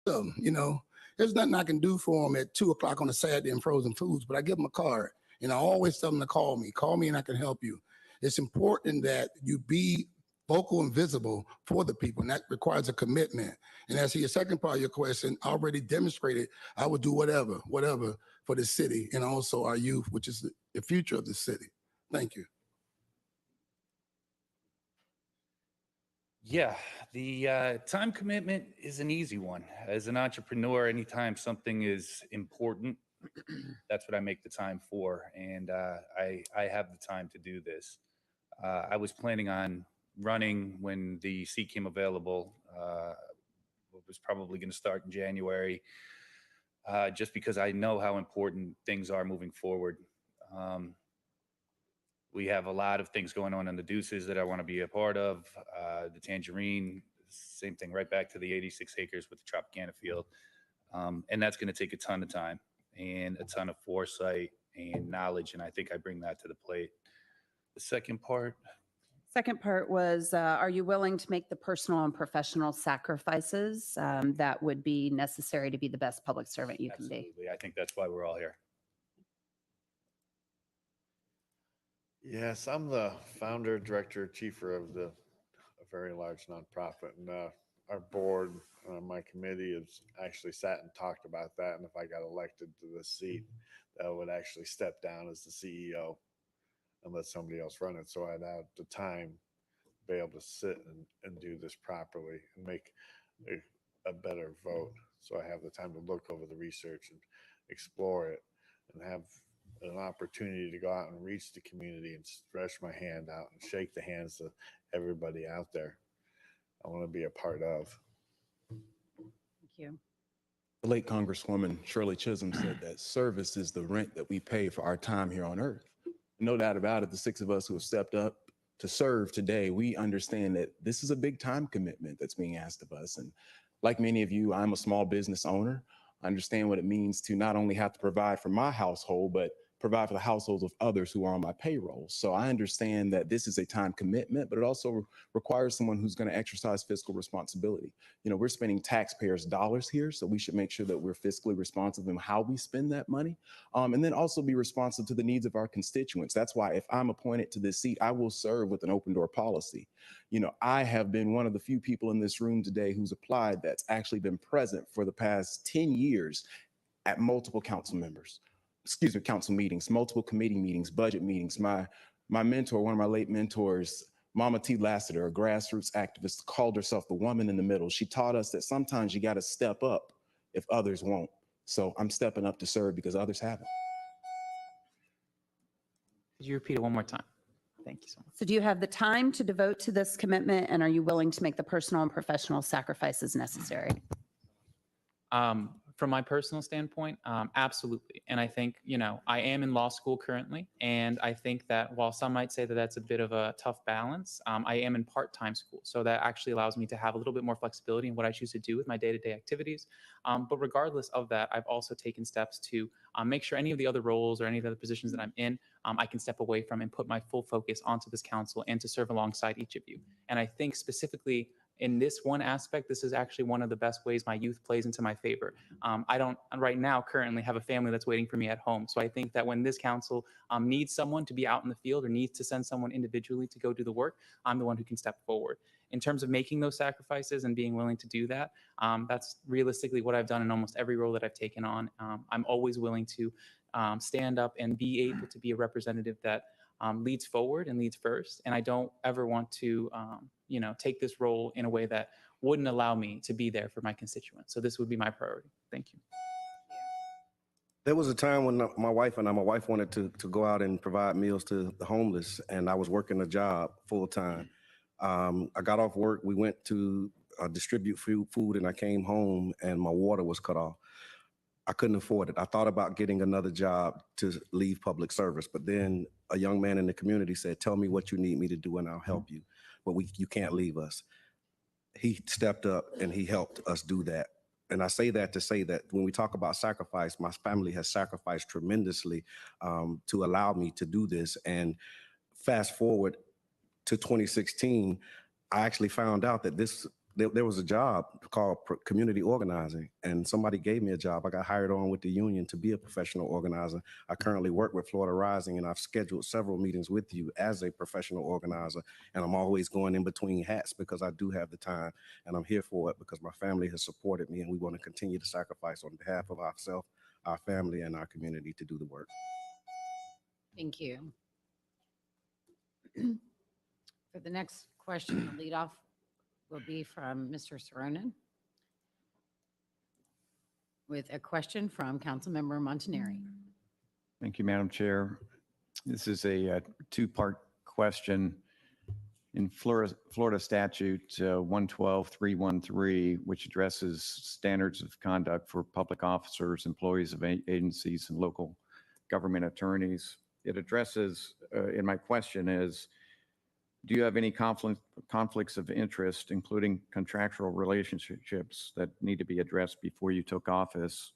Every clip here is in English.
You know, there's nothing I can do for them at 2 o'clock on a Saturday in frozen foods, but I give them a card and I always tell them to call me and I can help you. It's important that you be vocal and visible for the people, and that requires a commitment. And as to your second part of your question, I already demonstrated I would do whatever for the city and also our youth, which is the future of the city. Thank you. Yeah, the time commitment is an easy one. As an entrepreneur, anytime something is important, that's what I make the time for. And I have the time to do this. I was planning on running when the seat came available. It was probably going to start in January, just because I know how important things are moving forward. We have a lot of things going on in the Deuces that I want to be a part of. The Tangerine, same thing, right back to the 86 acres with the Tropicana field. And that's going to take a ton of time and a ton of foresight and knowledge. And I think I bring that to the plate. The second part was, are you willing to make the personal and professional sacrifices that would be necessary to be the best public servant you can be? Absolutely. I think that's why we're all here. Yes, I'm the founder, director, chiefer of a very large nonprofit, and our board, my committee, has actually sat and talked about that. And if I got elected to this seat, that would actually step down as the CEO and let somebody else run it. So I'd have the time to be able to sit and do this properly and make a better vote. So I have the time to look over the research and explore it and have an opportunity to go out and reach the community and stretch my hand out and shake the hands of everybody out there I want to be a part of. Thank you. The late Congresswoman Shirley Chisholm said that service is the rent that we pay for our time here on earth. No doubt about it, the six of us who have stepped up to serve today, we understand that this is a big time commitment that's being asked of us. And like many of you, I'm a small business owner. I understand what it means to not only have to provide for my household, but provide for the households of others who are on my payroll. So I understand that this is a time commitment, but it also requires someone who's going to exercise fiscal responsibility. You know, we're spending taxpayers' dollars here, so we should make sure that we're fiscally responsive in how we spend that money, and then also be responsive to the needs of our constituents. That's why if I'm appointed to this seat, I will serve with an open door policy. You know, I have been one of the few people in this room today who's applied that's actually been present for the past 10 years at multiple council meetings, multiple committee meetings, budget meetings. My mentor, one of my late mentors, Mama T. Lassiter, a grassroots activist, called herself the woman in the middle. She taught us that sometimes you got to step up if others won't. So I'm stepping up to serve because others haven't. Could you repeat it one more time? Thank you so much. So do you have the time to devote to this commitment, and are you willing to make the personal and professional sacrifices necessary? From my personal standpoint, absolutely. And I think, you know, I am in law school currently. And I think that while some might say that that's a bit of a tough balance, I am in part-time school. So that actually allows me to have a little bit more flexibility in what I choose to do with my day-to-day activities. But regardless of that, I've also taken steps to make sure any of the other roles or any of the other positions that I'm in, I can step away from and put my full focus onto this council and to serve alongside each of you. And I think specifically in this one aspect, this is actually one of the best ways my youth plays into my favor. I don't right now currently have a family that's waiting for me at home. So I think that when this council needs someone to be out in the field or needs to send someone individually to go do the work, I'm the one who can step forward. In terms of making those sacrifices and being willing to do that, that's realistically what I've done in almost every role that I've taken on. I'm always willing to stand up and be able to be a representative that leads forward and leads first. And I don't ever want to, you know, take this role in a way that wouldn't allow me to be there for my constituents. So this would be my priority. Thank you. There was a time when my wife wanted to go out and provide meals to the homeless, and I was working a job full time. I got off work, we went to distribute food, and I came home and my water was cut off. I couldn't afford it. I thought about getting another job to leave public service, but then a young man in the community said, "Tell me what you need me to do and I'll help you, but you can't leave us." He stepped up and he helped us do that. And I say that to say that when we talk about sacrifice, my family has sacrificed tremendously to allow me to do this. And fast forward to 2016, I actually found out that this there was a job called community organizing, and somebody gave me a job. I got hired on with the union to be a professional organizer. I currently work with Florida Rising, and I've scheduled several meetings with you as a professional organizer. And I'm always going in between hats because I do have the time, and I'm here for it because my family has supported me, and we want to continue to sacrifice on behalf of ourselves, our family, and our community to do the work. Thank you. For the next question, the leadoff will be from Mr. Saronin with a question from Councilmember Montanari. Thank you, Madam Chair. This is a two-part question. In Florida Statute 112313, which addresses standards of conduct for public officers, employees of agencies, and local government attorneys, it addresses, and my question is, do you have any conflicts of interest, including contractual relationships that need to be addressed before you took office?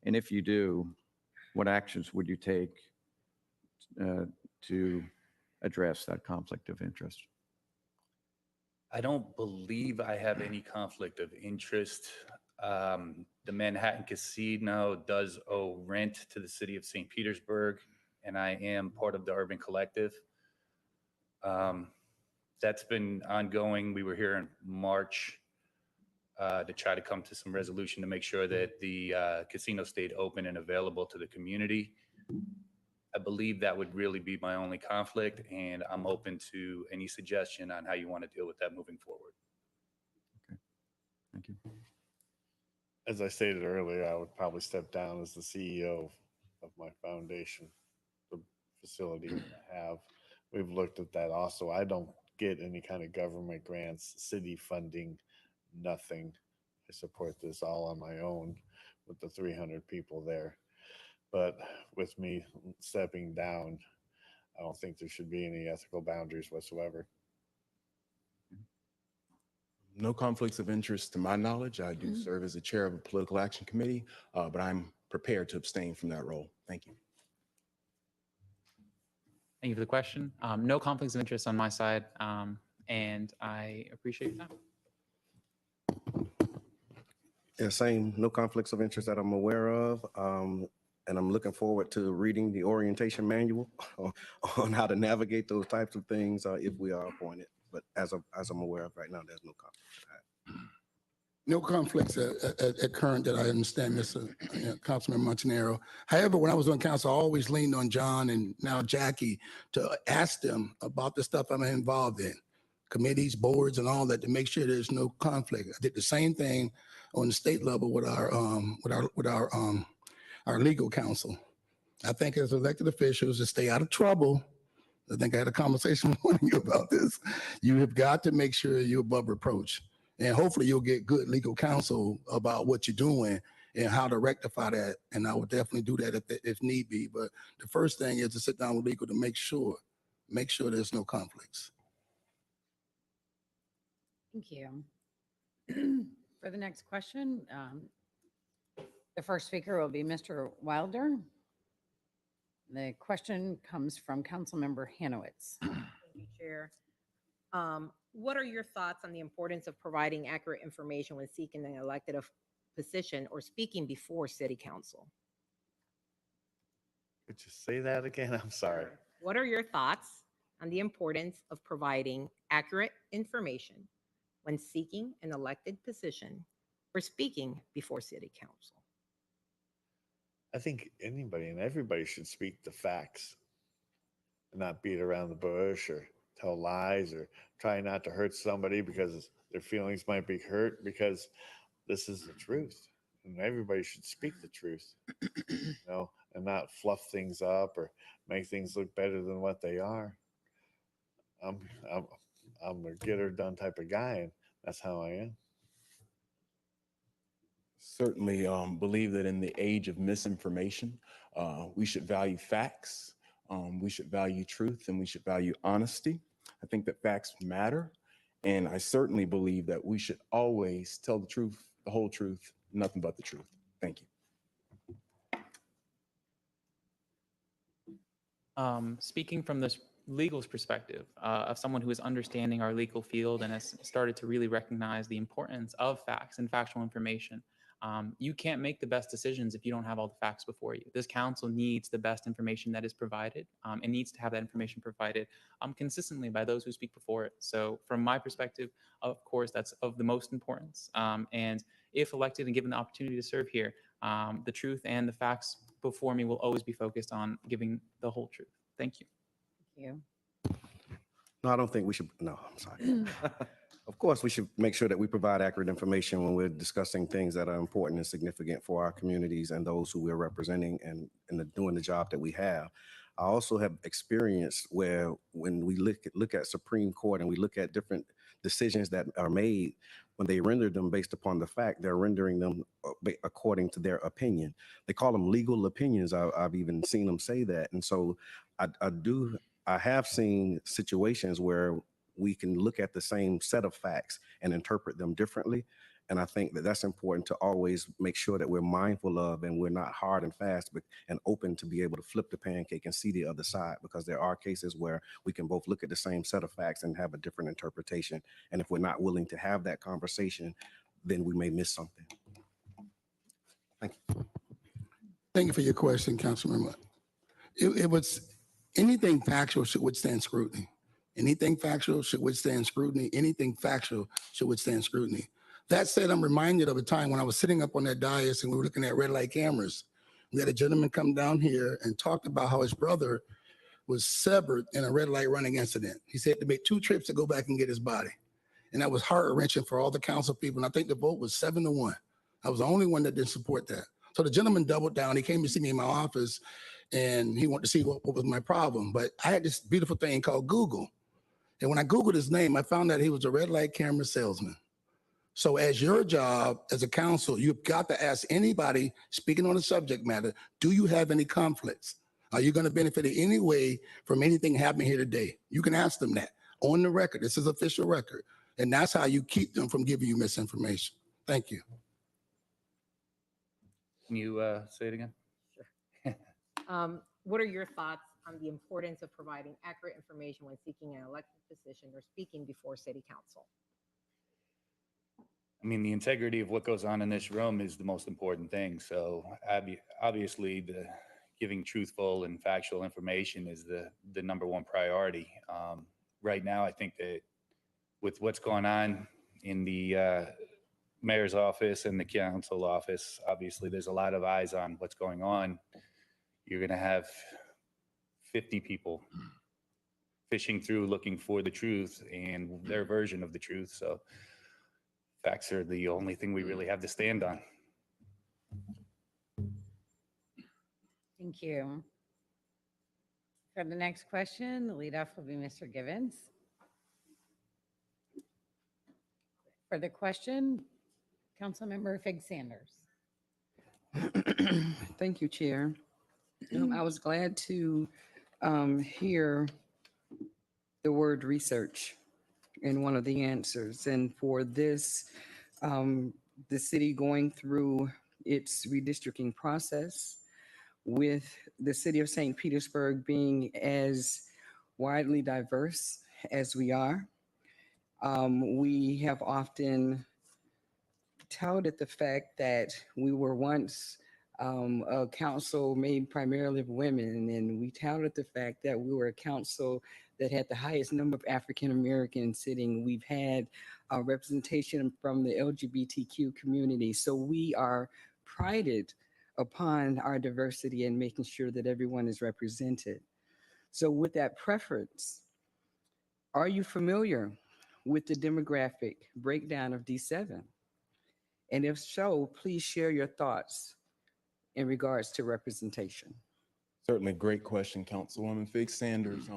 And if you do, what actions would you take to address that conflict of interest? I don't believe I have any conflict of interest. The Manhattan Casino does owe rent to the city of St. Petersburg, and I am part of the Urban Collective. That's been ongoing. We were here in March to try to come to some resolution to make sure that the casino stayed open and available to the community. I believe that would really be my only conflict, and I'm open to any suggestion on how you want to deal with that moving forward. Okay, thank you. As I stated earlier, I would probably step down as the CEO of my foundation, the facility that I have. We've looked at that also. I don't get any kind of government grants, city funding, nothing. I support this all on my own with the 300 people there. But with me stepping down, I don't think there should be any ethical boundaries whatsoever. No conflicts of interest to my knowledge. I do serve as the chair of a political action committee, but I'm prepared to abstain from that role. Thank you. Thank you for the question. No conflicts of interest on my side, and I appreciate your time. Yeah, same. No conflicts of interest that I'm aware of. And I'm looking forward to reading the orientation manual on how to navigate those types of things if we are appointed. But as I'm aware of right now, there's no conflict. No conflicts at current that I understand, Mr. Councilman Montanaro. However, when I was on council, I always leaned on John and now Jackie to ask them about the stuff I'm involved in, committees, boards, and all that, to make sure there's no conflict. I did the same thing on the state level with our legal counsel. I think as elected officials, to stay out of trouble, I think I had a conversation with one of you about this. You have got to make sure you're above reproach. And hopefully you'll get good legal counsel about what you're doing and how to rectify that. And I would definitely do that if need be. But the first thing is to sit down with legal to make sure there's no conflicts. Thank you. For the next question, the first speaker will be Mr. Wilder. The question comes from Councilmember Hanowitz. Thank you, Chair. What are your thoughts on the importance of providing accurate information when seeking an elected position or speaking before City Council? Could you say that again? I'm sorry. What are your thoughts on the importance of providing accurate information when seeking an elected position or speaking before City Council? I think anybody and everybody should speak the facts and not beat around the bush or tell lies or try not to hurt somebody because their feelings might be hurt, because this is the truth. And everybody should speak the truth, and not fluff things up or make things look better than what they are. I'm a get her done type of guy, and that's how I am. Certainly believe that in the age of misinformation, we should value facts, we should value truth, and we should value honesty. I think that facts matter, and I certainly believe that we should always tell the truth, the whole truth, nothing but the truth. Thank you. Speaking from this legal's perspective, of someone who is understanding our legal field and has started to really recognize the importance of facts and factual information. You can't make the best decisions if you don't have all the facts before you. This council needs the best information that is provided, and needs to have that information provided consistently by those who speak before it. So from my perspective, of course, that's of the most importance. And if elected and given the opportunity to serve here, the truth and the facts before me will always be focused on giving the whole truth. Thank you. Thank you. No, I don't think we should. No, I'm sorry. Of course, we should make sure that we provide accurate information when we're discussing things that are important and significant for our communities and those who we're representing and doing the job that we have. I also have experienced where when we look at Supreme Court and we look at different decisions that are made, when they render them based upon the fact, they're rendering them according to their opinion. They call them legal opinions. I've even seen them say that. And so I have seen situations where we can look at the same set of facts and interpret them differently. And I think that that's important to always make sure that we're mindful of, and we're not hard and fast, but and open to be able to flip the pancake and see the other side, because there are cases where we can both look at the same set of facts and have a different interpretation. And if we're not willing to have that conversation, then we may miss something. Thank you. Thank you for your question, Councilmember. It was anything factual should withstand scrutiny. Anything factual should withstand scrutiny. Anything factual should withstand scrutiny. That said, I'm reminded of a time when I was sitting up on that dais and we were looking at red light cameras. We had a gentleman come down here and talked about how his brother was severed in a red light running incident. He said to make 2 trips to go back and get his body. And that was heart-wrenching for all the council people. And I think the vote was 7-1. I was the only one that didn't support that. So the gentleman doubled down. He came to see me in my office and he wanted to see what was my problem. But I had this beautiful thing called Google. And when I Googled his name, I found out he was a red light camera salesman. So as your job as a council, you've got to ask anybody speaking on the subject matter, do you have any conflicts? Are you going to benefit in any way from anything happening here today? You can ask them that on the record. This is official record. And that's how you keep them from giving you misinformation. Thank you. Can you say it again? What are your thoughts on the importance of providing accurate information when seeking an elected position or speaking before city council? I mean, the integrity of what goes on in this room is the most important thing. So obviously, the giving truthful and factual information is the #1 priority. Right now, I think that with what's going on in the mayor's office and the council office, obviously there's a lot of eyes on what's going on. You're going to have 50 people fishing through looking for the truth and their version of the truth. So facts are the only thing we really have to stand on. Thank you. For the next question, the lead off will be Mr. Givens. For the question, Councilmember Fig Sanders. Thank you, Chair. I was glad to hear the word research in one of the answers. And for this, the city going through its redistricting process, with the city of St. Petersburg being as widely diverse as we are, we have often touted the fact that we were once a council made primarily of women, and we touted the fact that we were a council that had the highest number of African Americans sitting. We've had representation from the LGBTQ community. So we are prided upon our diversity and making sure that everyone is represented. So with that preference, are you familiar with the demographic breakdown of D7? And if so, please share your thoughts in regards to representation. Certainly, great question, Councilwoman Fig Sanders.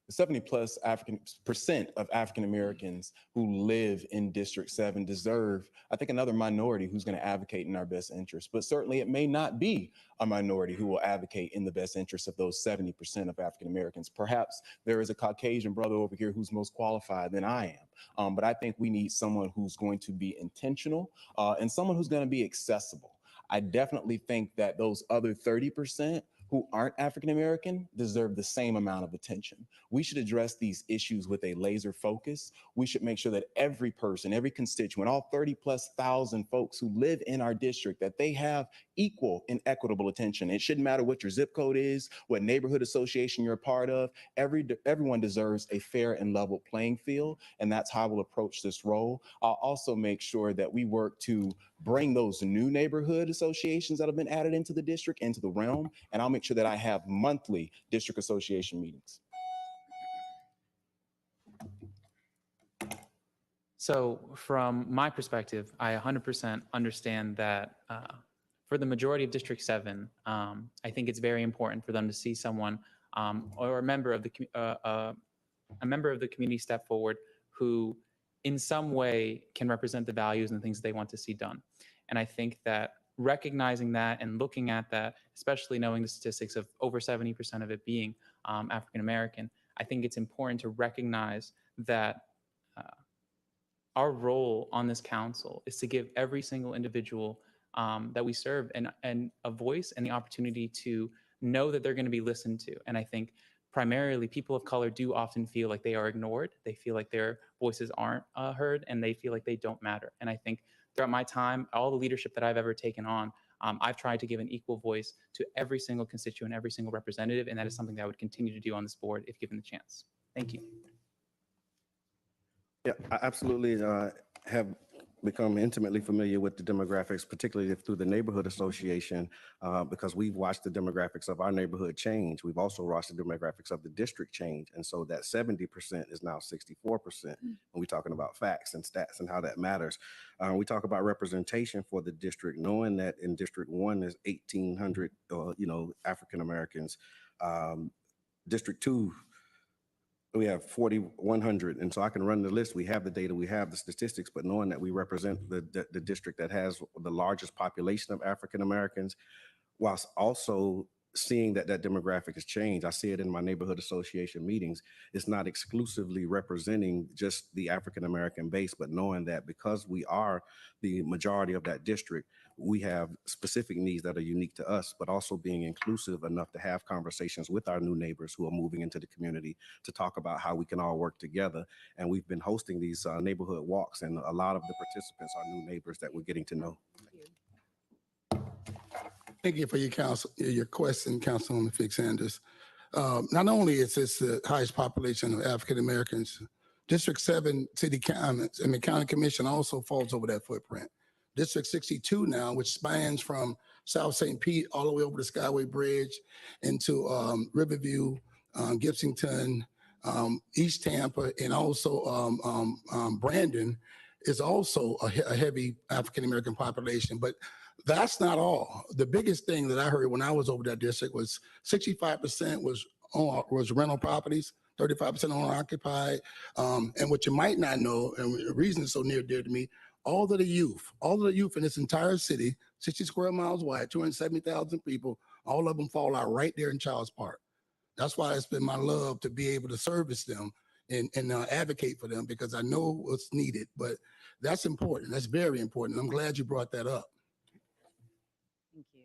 The 70% of African Americans who live in District 7 deserve, I think, another minority who's going to advocate in our best interest. But certainly it may not be a minority who will advocate in the best interest of those 70% of African Americans. Perhaps there is a Caucasian brother over here who's most qualified than I am. But I think we need someone who's going to be intentional and someone who's going to be accessible. I definitely think that those other 30% who aren't African American deserve the same amount of attention. We should address these issues with a laser focus. We should make sure that every person, every constituent, all 30,000+ folks who live in our district, that they have equal and equitable attention. It shouldn't matter what your zip code is, what neighborhood association you're a part of. Everyone deserves a fair and level playing field, and that's how I will approach this role. I'll also make sure that we work to bring those new neighborhood associations that have been added into the district into the realm, and I'll make sure that I have monthly district association meetings. So from my perspective, I 100% understand that for the majority of District 7, I think it's very important for them to see someone or a member of the community step forward who in some way can represent the values and the things they want to see done. And I think that recognizing that and looking at that, especially knowing the statistics of over 70% of it being African-American, I think it's important to recognize that our role on this council is to give every single individual that we serve and a voice and the opportunity to know that they're going to be listened to. And I think primarily people of color do often feel like they are ignored. They feel like their voices aren't heard, and they feel like they don't matter. And I think throughout my time, all the leadership that I've ever taken on, I've tried to give an equal voice to every single constituent, every single representative, and that is something that I would continue to do on this board if given the chance. Thank you. Yeah, I absolutely have become intimately familiar with the demographics, particularly through the neighborhood association, because we've watched the demographics of our neighborhood change. We've also watched the demographics of the district change. And so that 70% is now 64% when we're talking about facts and stats and how that matters. We talk about representation for the district, knowing that in District 1 there's 1,800, African Americans. District 2, we have 4,100. And so I can run the list. We have the data, we have the statistics, but knowing that we represent the district that has the largest population of African Americans, whilst also seeing that demographic has changed. I see it in my neighborhood association meetings. It's not exclusively representing just the African American base, but knowing that because we are the majority of that district, we have specific needs that are unique to us, but also being inclusive enough to have conversations with our new neighbors who are moving into the community to talk about how we can all work together. And we've been hosting these neighborhood walks, and a lot of the participants are new neighbors that we're getting to know. Thank you for your question, Councilwoman Fig Sanders. Not only is this the highest population of African Americans, District 7 City County and the County Commission also falls over that footprint. District 62 now, which spans from South St. Pete all the way over the Skyway Bridge into Riverview, Gibsonton, East Tampa, and also Brandon is also a heavy African American population. But that's not all. The biggest thing that I heard when I was over that district was 65% was rental properties, 35% owner occupied. And what you might not know, and the reason it's so near dear to me, all of the youth in this entire city, 60 square miles wide, 270,000 people, all of them fall out right there in Childs Park. That's why it's been my love to be able to service them and advocate for them, because I know what's needed. But that's important. That's very important. I'm glad you brought that up. Thank you.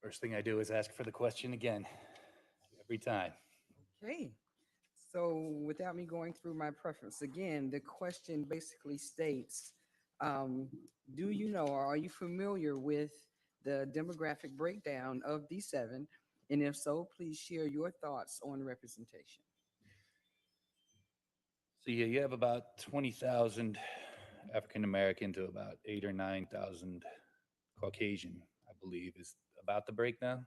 First thing I do is ask for the question again, every time. Okay. So without me going through my preference again, the question basically states, do you know, or are you familiar with the demographic breakdown of D7? And if so, please share your thoughts on representation. So you have about 20,000 African American to about 8,000 or 9,000 Caucasian, I believe, is about the breakdown.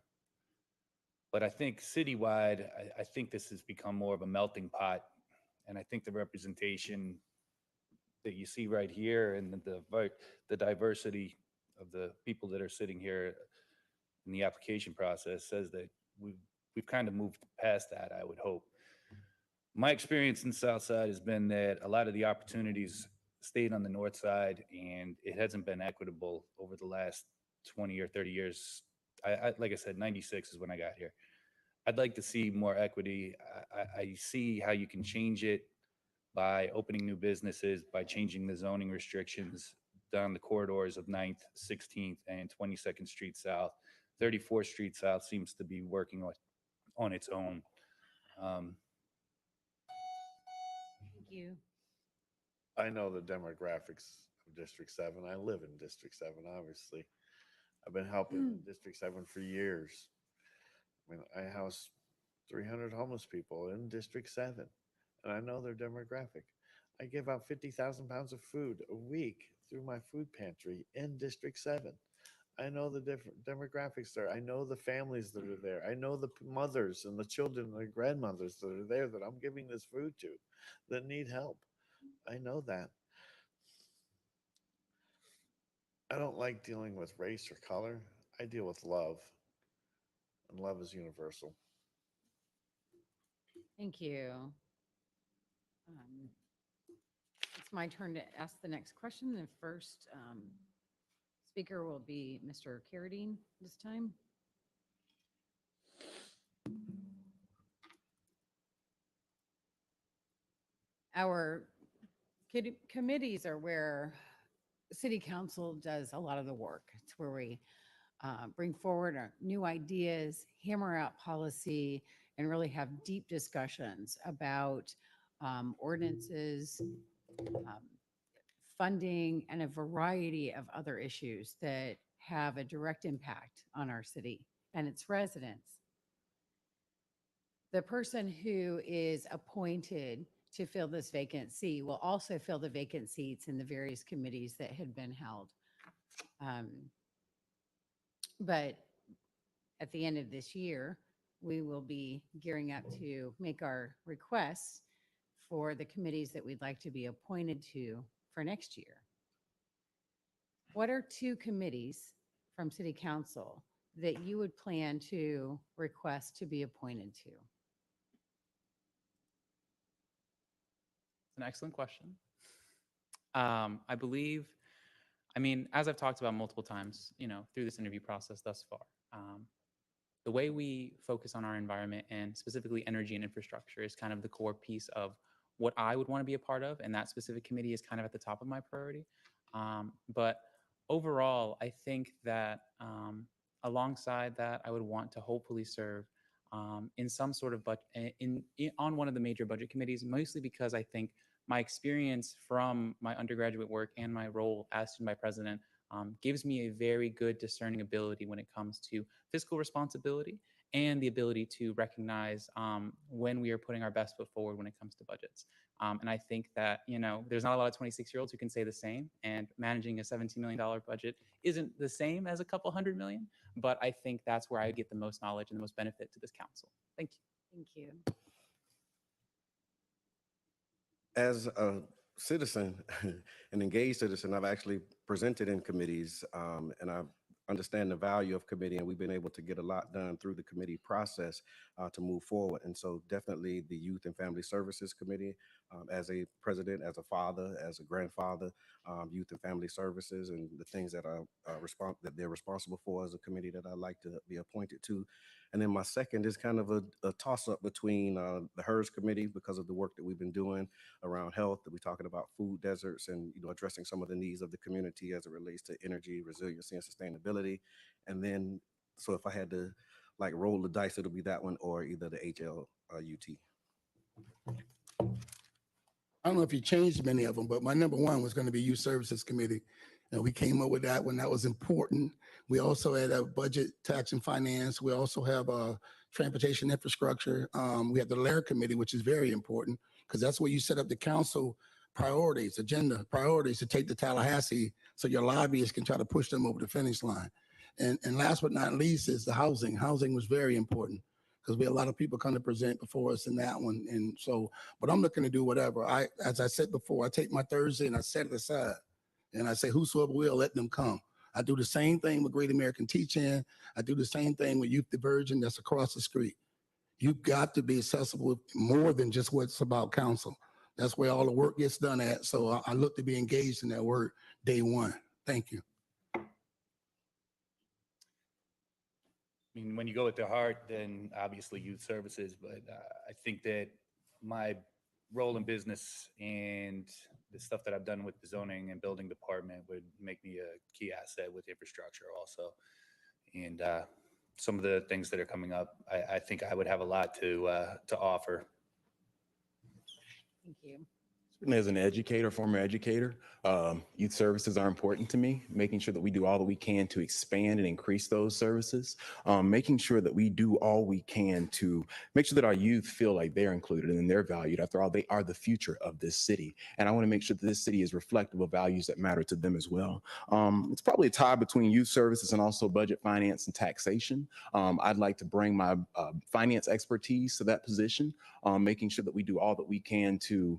But I think citywide, I think this has become more of a melting pot. And I think the representation that you see right here and the diversity of the people that are sitting here in the application process says that we've kind of moved past that, I would hope. My experience in Southside has been that a lot of the opportunities stayed on the north side, and it hasn't been equitable over the last 20 or 30 years. Like I said, 96 is when I got here. I'd like to see more equity. I see how you can change it by opening new businesses, by changing the zoning restrictions, down the corridors of 9th, 16th, and 22nd Street South. 34th Street South seems to be working on its own. Thank you. I know the demographics of District 7. I live in District 7, obviously. I've been helping in District 7 for years. I mean, I house 300 homeless people in District 7, and I know their demographic. I give out 50,000 pounds of food a week through my food pantry in District 7. I know the different demographics there. I know the families that are there. I know the mothers and the children and the grandmothers that are there that I'm giving this food to that need help. I know that. I don't like dealing with race or color. I deal with love, and love is universal. Thank you. It's my turn to ask the next question. The first speaker will be Mr. Carradine this time. Our committees are where city council does a lot of the work. It's where we bring forward our new ideas, hammer out policy, and really have deep discussions about ordinances, funding, and a variety of other issues that have a direct impact on our city and its residents. The person who is appointed to fill this vacancy will also fill the vacant seats in the various committees that had been held. But at the end of this year, we will be gearing up to make our requests for the committees that we'd like to be appointed to for next year. What are 2 committees from City Council that you would plan to request to be appointed to? It's an excellent question. I believe, as I've talked about multiple times, through this interview process thus far, the way we focus on our environment and specifically energy and infrastructure is kind of the core piece of what I would want to be a part of. And that specific committee is kind of at the top of my priority. But overall, I think that alongside that, I would want to hopefully serve in some sort of on one of the major budget committees, mostly because I think my experience from my undergraduate work and my role as student body president gives me a very good discerning ability when it comes to fiscal responsibility and the ability to recognize when we are putting our best foot forward when it comes to budgets. And I think that, there's not a lot of 26-year-olds who can say the same, and managing a $17 million budget isn't the same as a couple $100 million, but I think that's where I get the most knowledge and the most benefit to this council. Thank you. Thank you. As a citizen, an engaged citizen, I've actually presented in committees, and I understand the value of committee, and we've been able to get a lot done through the committee process to move forward. And so definitely the Youth and Family Services Committee, as a president, as a father, as a grandfather, Youth and Family Services, and the things that are that they're responsible for as a committee that I'd like to be appointed to. And then my second is kind of a toss-up between the HERS Committee, because of the work that we've been doing around health, that we're talking about food deserts and addressing some of the needs of the community as it relates to energy, resiliency, and sustainability. And then, so if I had to roll the dice, it'll be that one or either the HLUT. I don't know if you changed many of them, but my number 1 was going to be Youth Services Committee. And we came up with that one. That was important. We also had a budget, tax, and finance. We also have a transportation infrastructure. We have the LAIR Committee, which is very important because that's where you set up the council priorities, agenda priorities to take to Tallahassee so your lobbyists can try to push them over the finish line. And last but not least is the housing. Housing was very important because we had a lot of people come to present before us in that one. And so, but I'm looking to do whatever. As I said before, I take my Thursday and I set it aside. And I say, whosoever will, let them come. I do the same thing with Great American Teach-In. I do the same thing with Youth Diversion that's across the street. You've got to be accessible more than just what's about council. That's where all the work gets done at. So I look to be engaged in that work day one. Thank you. When you go with the heart, then obviously youth services, but I think that my role in business and the stuff that I've done with the zoning and building department would make me a key asset with infrastructure also. And some of the things that are coming up, I think I would have a lot to offer. Thank you. As an educator, former educator, youth services are important to me, making sure that we do all that we can to expand and increase those services, making sure that we do all we can to make sure that our youth feel like they're included and they're valued. After all, they are the future of this city. And I want to make sure that this city is reflective of values that matter to them as well. It's probably a tie between youth services and also budget, finance, and taxation. I'd like to bring my finance expertise to that position, making sure that we do all that we can to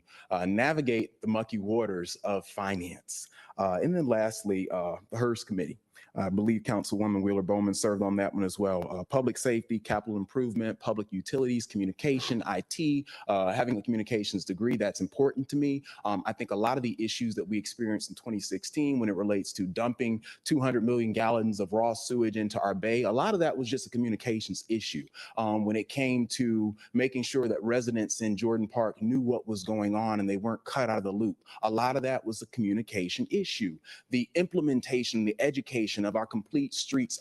navigate the mucky waters of finance. And then lastly, the HERS committee. I believe Councilwoman Wheeler Bowman served on that one as well. Public safety, capital improvement, public utilities, communication, IT, having a communications degree, that's important to me. I think a lot of the issues that we experienced in 2016 when it relates to dumping 200 million gallons of raw sewage into our bay, a lot of that was just a communications issue. When it came to making sure that residents in Jordan Park knew what was going on and they weren't cut out of the loop, a lot of that was a communication issue. The implementation, the education of our complete streets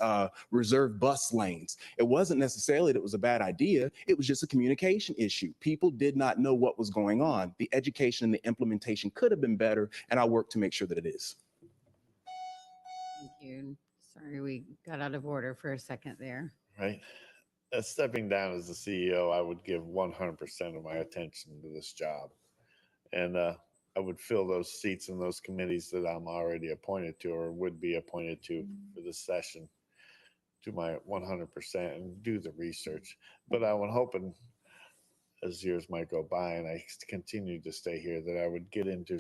reserved bus lanes. It wasn't necessarily that it was a bad idea. It was just a communication issue. People did not know what was going on. The education and the implementation could have been better, and I'll work to make sure that it is. Thank you. Sorry, we got out of order for a second there. Right. Stepping down as the CEO, I would give 100% of my attention to this job. And I would fill those seats in those committees that I'm already appointed to or would be appointed to for this session to my 100% and do the research. But I would hope, and as years might go by and I continue to stay here, that I would get into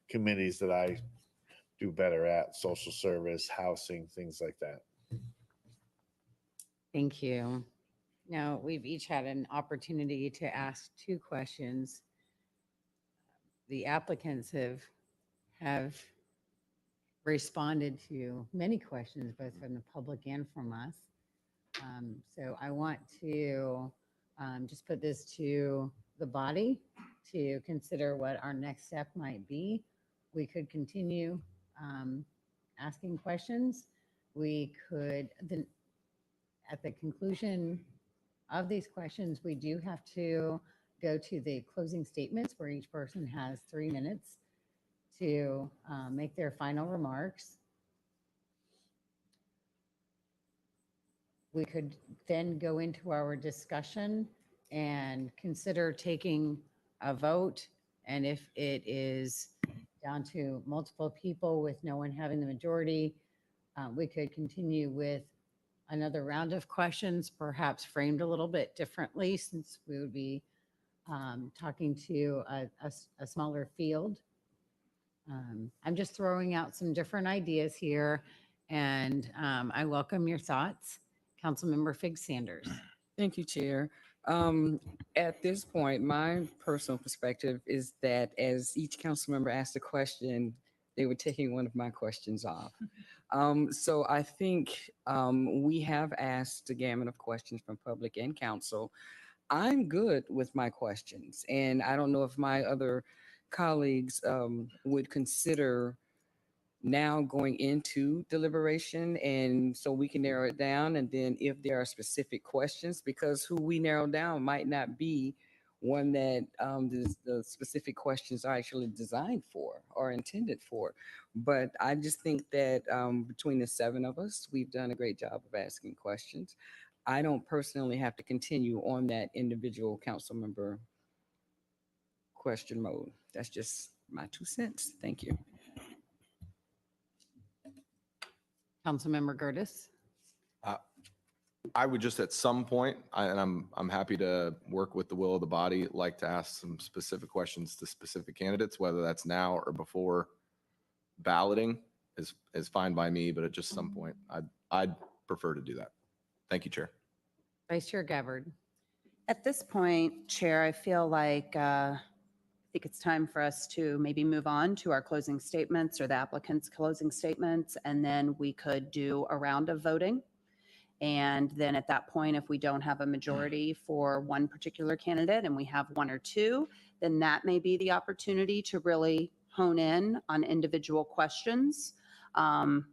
committees that I do better at: social service, housing, things like that. Thank you. Now, we've each had an opportunity to ask 2 questions. The applicants have responded to many questions, both from the public and from us. So I want to just put this to the body to consider what our next step might be. We could continue asking questions. We could then, at the conclusion of these questions, we do have to go to the closing statements where each person has 3 minutes to make their final remarks. We could then go into our discussion and consider taking a vote. And if it is down to multiple people with no one having the majority, we could continue with another round of questions, perhaps framed a little bit differently, since we would be talking to a smaller field. I'm just throwing out some different ideas here, and I welcome your thoughts. Councilmember Fig Sanders. Thank you, Chair. At this point, my personal perspective is that as each council member asked a question, they were taking one of my questions off. So I think we have asked a gamut of questions from public and council. I'm good with my questions, and I don't know if my other colleagues would consider now going into deliberation, and so we can narrow it down. And then if there are specific questions, because who we narrow down might not be one that the specific questions are actually designed for or intended for. But I just think that between the 7 of us, we've done a great job of asking questions. I don't personally have to continue on that individual council member question mode. That's just my 2 cents. Thank you. Councilmember Gertis. I would just at some point, and I'm happy to work with the will of the body, like to ask some specific questions to specific candidates, whether that's now or before balloting is fine by me, but at just some point, I'd prefer to do that. Thank you, Chair. Vice Chair Gabbard. At this point, Chair, I feel like I think it's time for us to maybe move on to our closing statements or the applicant's closing statements, and then we could do a round of voting. And then at that point, if we don't have a majority for one particular candidate and we have 1 or 2, then that may be the opportunity to really hone in on individual questions. I'm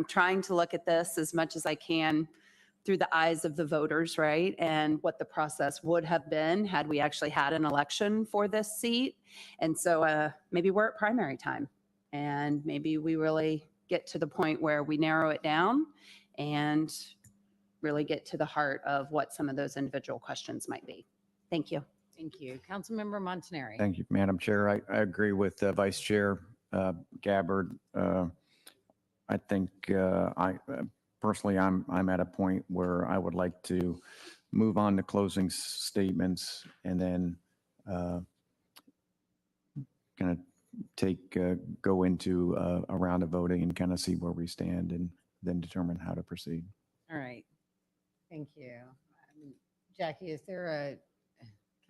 trying to look at this as much as I can through the eyes of the voters, right? And what the process would have been had we actually had an election for this seat. And so maybe we're at primary time, and maybe we really get to the point where we narrow it down and really get to the heart of what some of those individual questions might be. Thank you. Thank you. Councilmember Montanari. Thank you, Madam Chair. I agree with Vice Chair Gabbard. I think personally, I'm at a point where I would like to move on to closing statements and then kind of go into a round of voting and kind of see where we stand and then determine how to proceed. All right. Thank you. Jackie, is there a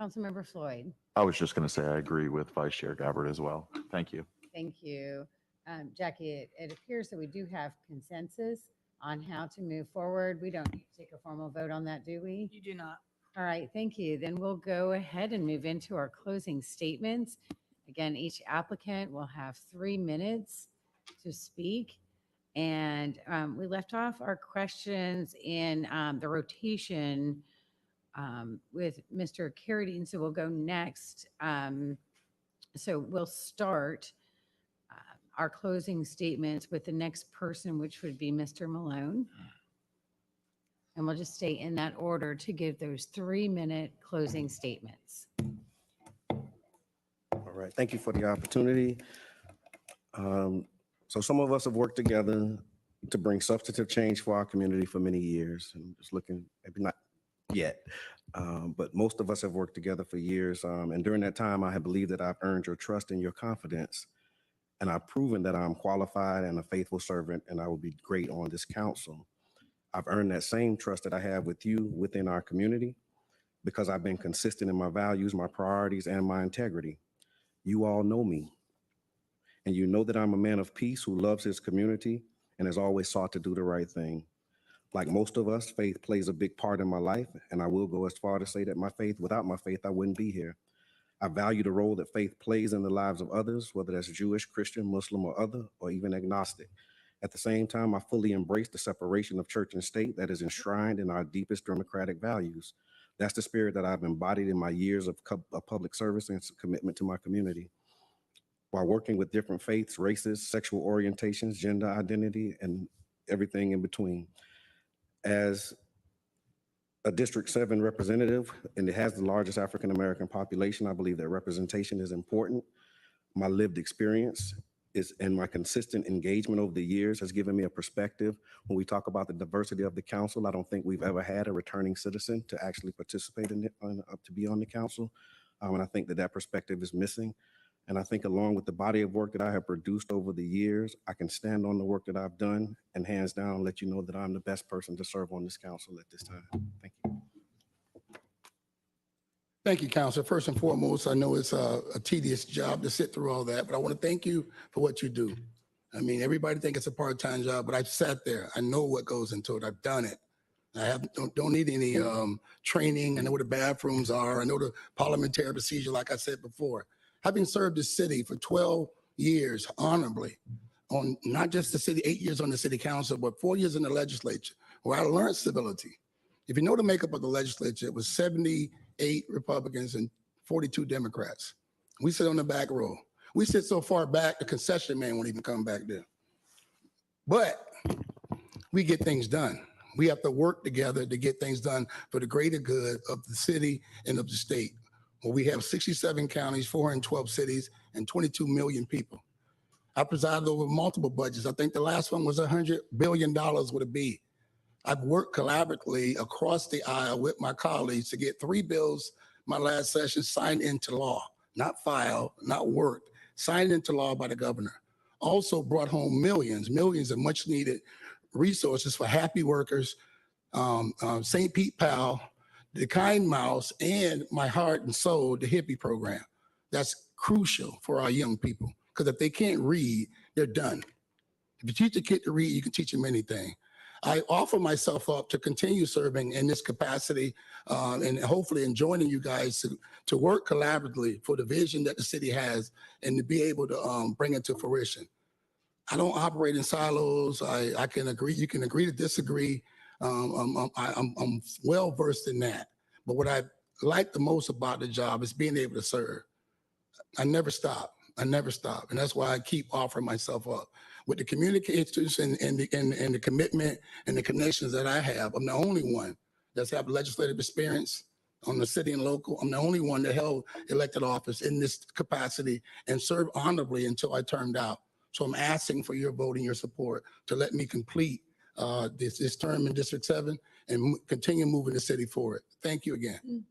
Councilmember Floyd? I was just going to say I agree with Vice Chair Gabbard as well. Thank you. Thank you. Jackie, it appears that we do have consensus on how to move forward. We don't need to take a formal vote on that, do we? You do not. All right, thank you. Then we'll go ahead and move into our closing statements. Again, each applicant will have 3 minutes to speak. And we left off our questions in the rotation with Mr. Carradine, so we'll go next. So we'll start our closing statements with the next person, which would be Mr. Malone. And we'll just stay in that order to give those 3-minute closing statements. All right, thank you for the opportunity. So some of us have worked together to bring substantive change for our community for many years. And just looking, maybe not yet, but most of us have worked together for years. And during that time, I have believed that I've earned your trust and your confidence. And I've proven that I'm qualified and a faithful servant, and I will be great on this council. I've earned that same trust that I have with you within our community because I've been consistent in my values, my priorities, and my integrity. You all know me, and you know that I'm a man of peace who loves his community and has always sought to do the right thing. Like most of us, faith plays a big part in my life, and I will go as far to say that without my faith, I wouldn't be here. I value the role that faith plays in the lives of others, whether that's Jewish, Christian, Muslim, or other, or even agnostic. At the same time, I fully embrace the separation of church and state that is enshrined in our deepest democratic values. That's the spirit that I've embodied in my years of public service and commitment to my community. While working with different faiths, races, sexual orientations, gender identity, and everything in between. As a District 7 representative, and it has the largest African-American population, I believe that representation is important. My lived experience and my consistent engagement over the years has given me a perspective. When we talk about the diversity of the council, I don't think we've ever had a returning citizen to actually participate in it, to be on the council. And I think that perspective is missing. And I think along with the body of work that I have produced over the years, I can stand on the work that I've done and hands down let you know that I'm the best person to serve on this council at this time. Thank you. Thank you, Counselor. First and foremost, I know it's a tedious job to sit through all that, but I want to thank you for what you do. I mean, everybody think it's a part-time job, but I've sat there. I know what goes into it. I've done it. I don't need any training. I know where the bathrooms are. I know the parliamentary procedure, like I said before. Having served the city for 12 years honorably on not just the city, 8 years on the city council, but 4 years in the legislature, where I learned civility. If you know the makeup of the legislature, it was 78 Republicans and 42 Democrats. We sit on the back row. We sit so far back, the concession man won't even come back there. But we get things done. We have to work together to get things done for the greater good of the city and of the state. Well, we have 67 counties, 412 cities, and 22 million people. I presided over multiple budgets. I think the last one was $100 billion with a B. I've worked collaboratively across the aisle with my colleagues to get 3 bills my last session signed into law, not filed, not worked, signed into law by the governor. Also brought home millions of much needed resources for happy workers, StPete Pal, the Kind Mouse, and My Heart and Soul, the hippie program. That's crucial for our young people, because if they can't read, they're done. If you teach a kid to read, you can teach them anything. I offer myself up to continue serving in this capacity and hopefully in joining you guys to work collaboratively for the vision that the city has and to be able to bring it to fruition. I don't operate in silos. I can agree. You can agree to disagree. I'm well versed in that. But what I like the most about the job is being able to serve. I never stop. I never stop. And that's why I keep offering myself up. With the communication and the commitment and the connections that I have, I'm the only one that's had legislative experience on the city and local. I'm the only one that held elected office in this capacity and served honorably until I turned out. So I'm asking for your vote and your support to let me complete this term in District 7 and continue moving the city forward. Thank you again.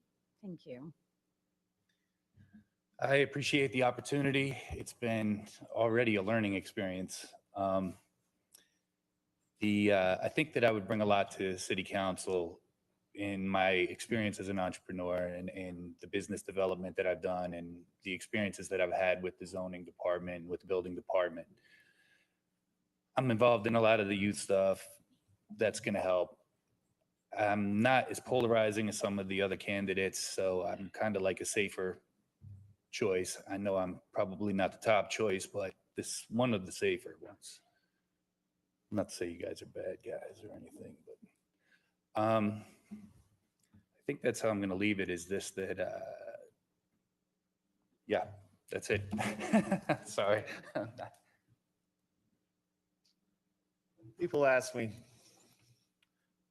Thank you. I appreciate the opportunity. It's been already a learning experience. I think that I would bring a lot to City Council in my experience as an entrepreneur and the business development that I've done and the experiences that I've had with the zoning department, with the building department. I'm involved in a lot of the youth stuff. That's going to help. I'm not as polarizing as some of the other candidates, so I'm kind of like a safer choice. I know I'm probably not the top choice, but this one of the safer ones. Not to say you guys are bad guys or anything, but I think that's how I'm going to leave it. Is this that? Yeah, that's it. Sorry. People ask me,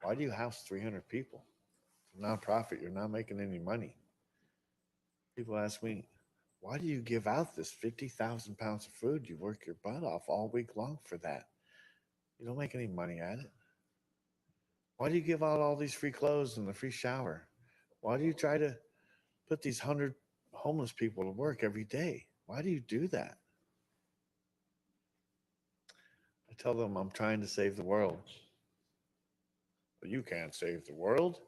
why do you house 300 people? It's a nonprofit, you're not making any money. People ask me, why do you give out this 50,000 pounds of food? You work your butt off all week long for that. You don't make any money at it. Why do you give out all these free clothes and the free shower? Why do you try to put these 100 homeless people to work every day? Why do you do that? I tell them I'm trying to save the world. But you can't save the world.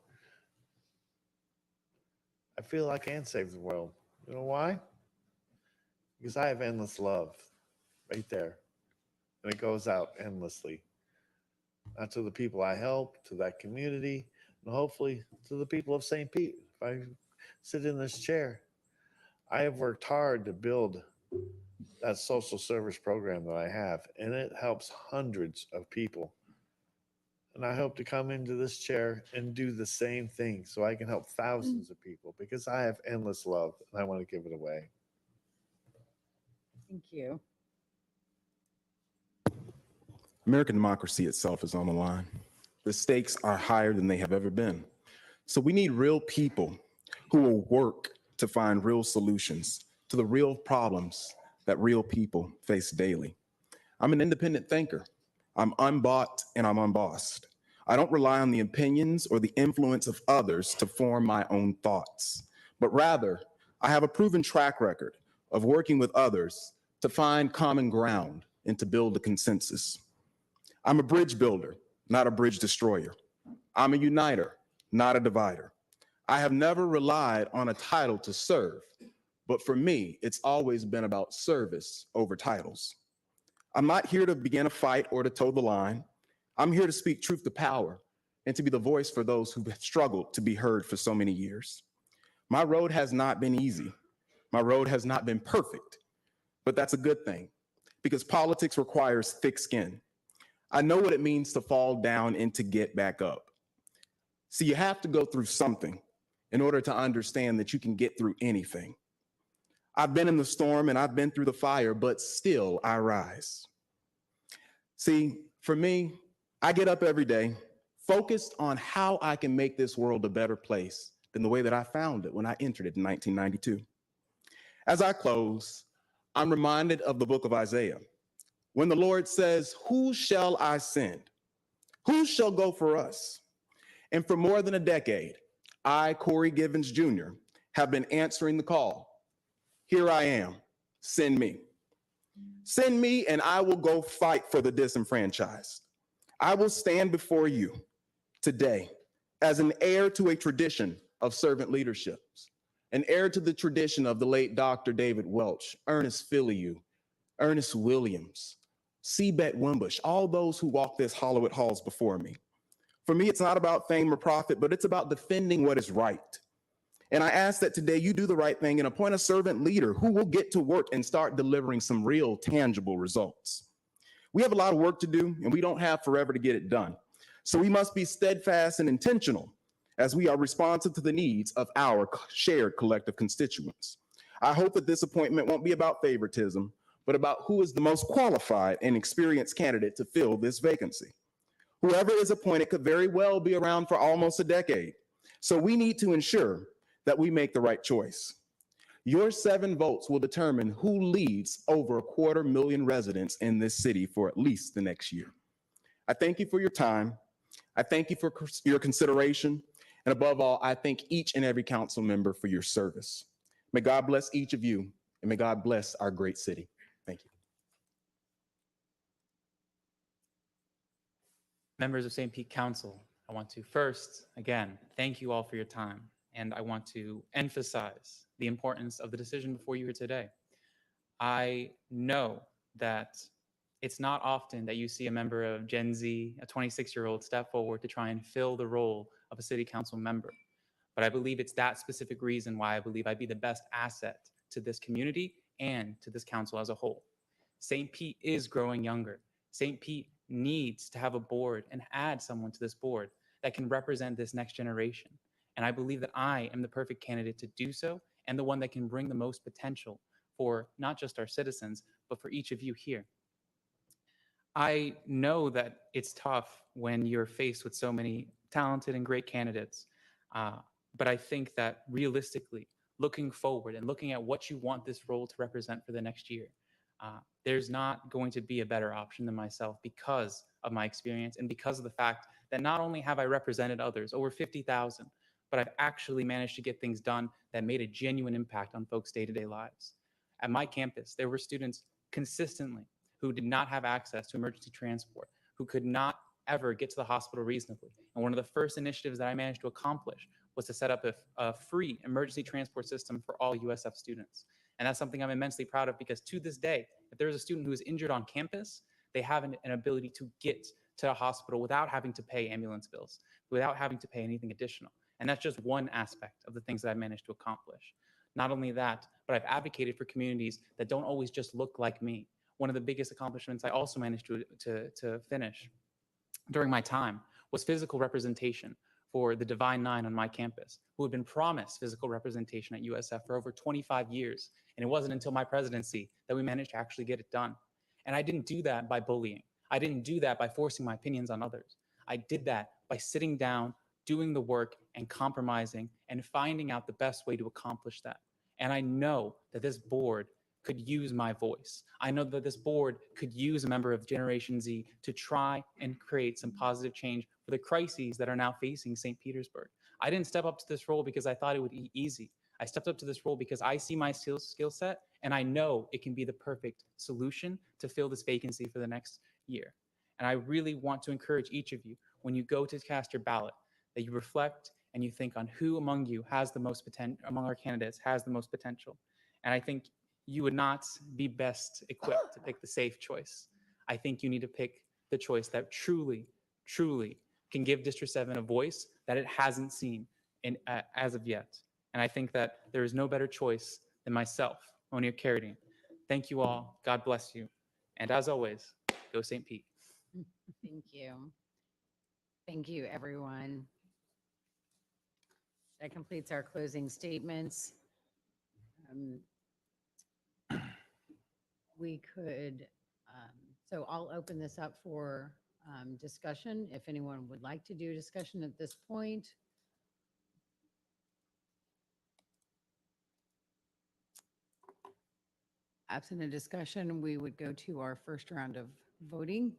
I feel I can save the world. You know why? Because I have endless love right there. And it goes out endlessly. Not to the people I help, to that community, and hopefully to the people of St. Pete. If I sit in this chair, I have worked hard to build that social service program that I have, and it helps hundreds of people. And I hope to come into this chair and do the same thing so I can help thousands of people because I have endless love and I want to give it away. Thank you. American democracy itself is on the line. The stakes are higher than they have ever been. So we need real people who will work to find real solutions to the real problems that real people face daily. I'm an independent thinker. I'm unbought and I'm unbossed. I don't rely on the opinions or the influence of others to form my own thoughts, but rather I have a proven track record of working with others to find common ground and to build a consensus. I'm a bridge builder, not a bridge destroyer. I'm a uniter, not a divider. I have never relied on a title to serve, but for me, it's always been about service over titles. I'm not here to begin a fight or to toe the line. I'm here to speak truth to power and to be the voice for those who have struggled to be heard for so many years. My road has not been easy. My road has not been perfect, but that's a good thing because politics requires thick skin. I know what it means to fall down and to get back up. So you have to go through something in order to understand that you can get through anything. I've been in the storm and I've been through the fire, but still I rise. See, for me, I get up every day focused on how I can make this world a better place than the way that I found it when I entered it in 1992. As I close, I'm reminded of the book of Isaiah, when the Lord says, "Who shall I send? Who shall go for us?" And for more than a decade, I, Corey Givens Jr., have been answering the call. Here I am, send me. Send me and I will go fight for the disenfranchised. I will stand before you today as an heir to a tradition of servant leadership, an heir to the tradition of the late Dr. David Welch, Ernest Filiu, Ernest Williams, Seabet Wimbush, all those who walked this Hollywood halls before me. For me, it's not about fame or profit, but it's about defending what is right. And I ask that today you do the right thing and appoint a servant leader who will get to work and start delivering some real tangible results. We have a lot of work to do, and we don't have forever to get it done. So we must be steadfast and intentional as we are responsive to the needs of our shared collective constituents. I hope that this appointment won't be about favoritism, but about who is the most qualified and experienced candidate to fill this vacancy. Whoever is appointed could very well be around for almost a decade. So we need to ensure that we make the right choice. Your 7 votes will determine who leads over 250,000 residents in this city for at least the next year. I thank you for your time. I thank you for your consideration. And above all, I thank each and every council member for your service. May God bless each of you, and may God bless our great city. Thank you. Members of St. Pete Council, I want to first, again, thank you all for your time. And I want to emphasize the importance of the decision before you here today. I know that it's not often that you see a member of Gen Z, a 26-year-old, step forward to try and fill the role of a city council member. But I believe it's that specific reason why I believe I'd be the best asset to this community and to this council as a whole. St. Pete is growing younger. St. Pete needs to have a board and add someone to this board that can represent this next generation. And I believe that I am the perfect candidate to do so, and the one that can bring the most potential for not just our citizens, but for each of you here. I know that it's tough when you're faced with so many talented and great candidates, but I think that realistically, looking forward and looking at what you want this role to represent for the next year, there's not going to be a better option than myself because of my experience and because of the fact that not only have I represented others, over 50,000, but I've actually managed to get things done that made a genuine impact on folks' day-to-day lives. At my campus, there were students consistently who did not have access to emergency transport, who could not ever get to the hospital reasonably. And one of the first initiatives that I managed to accomplish was to set up a free emergency transport system for all USF students. And that's something I'm immensely proud of because to this day, if there's a student who is injured on campus, they have an ability to get to a hospital without having to pay ambulance bills, without having to pay anything additional. And that's just one aspect of the things that I've managed to accomplish. Not only that, but I've advocated for communities that don't always just look like me. One of the biggest accomplishments I also managed to finish during my time was physical representation for the Divine Nine on my campus, who had been promised physical representation at USF for over 25 years. And it wasn't until my presidency that we managed to actually get it done. And I didn't do that by bullying. I didn't do that by forcing my opinions on others. I did that by sitting down, doing the work and compromising and finding out the best way to accomplish that. And I know that this board could use my voice. I know that this board could use a member of Generation Z to try and create some positive change for the crises that are now facing St. Petersburg. I didn't step up to this role because I thought it would be easy. I stepped up to this role because I see my skill set and I know it can be the perfect solution to fill this vacancy for the next year. And I really want to encourage each of you, when you go to cast your ballot, that you reflect and you think on who among you has the most potential, among our candidates has the most potential. And I think you would not be best equipped to pick the safe choice. I think you need to pick the choice that truly, truly can give District 7 a voice that it hasn't seen as of yet. And I think that there is no better choice than myself, Monier Carradine. Thank you all. God bless you. And as always, go St. Pete. Thank you. Thank you, everyone. That completes our closing statements. We could, so I'll open this up for discussion. If anyone would like to do discussion at this point. Absent a discussion, we would go to our first round of voting,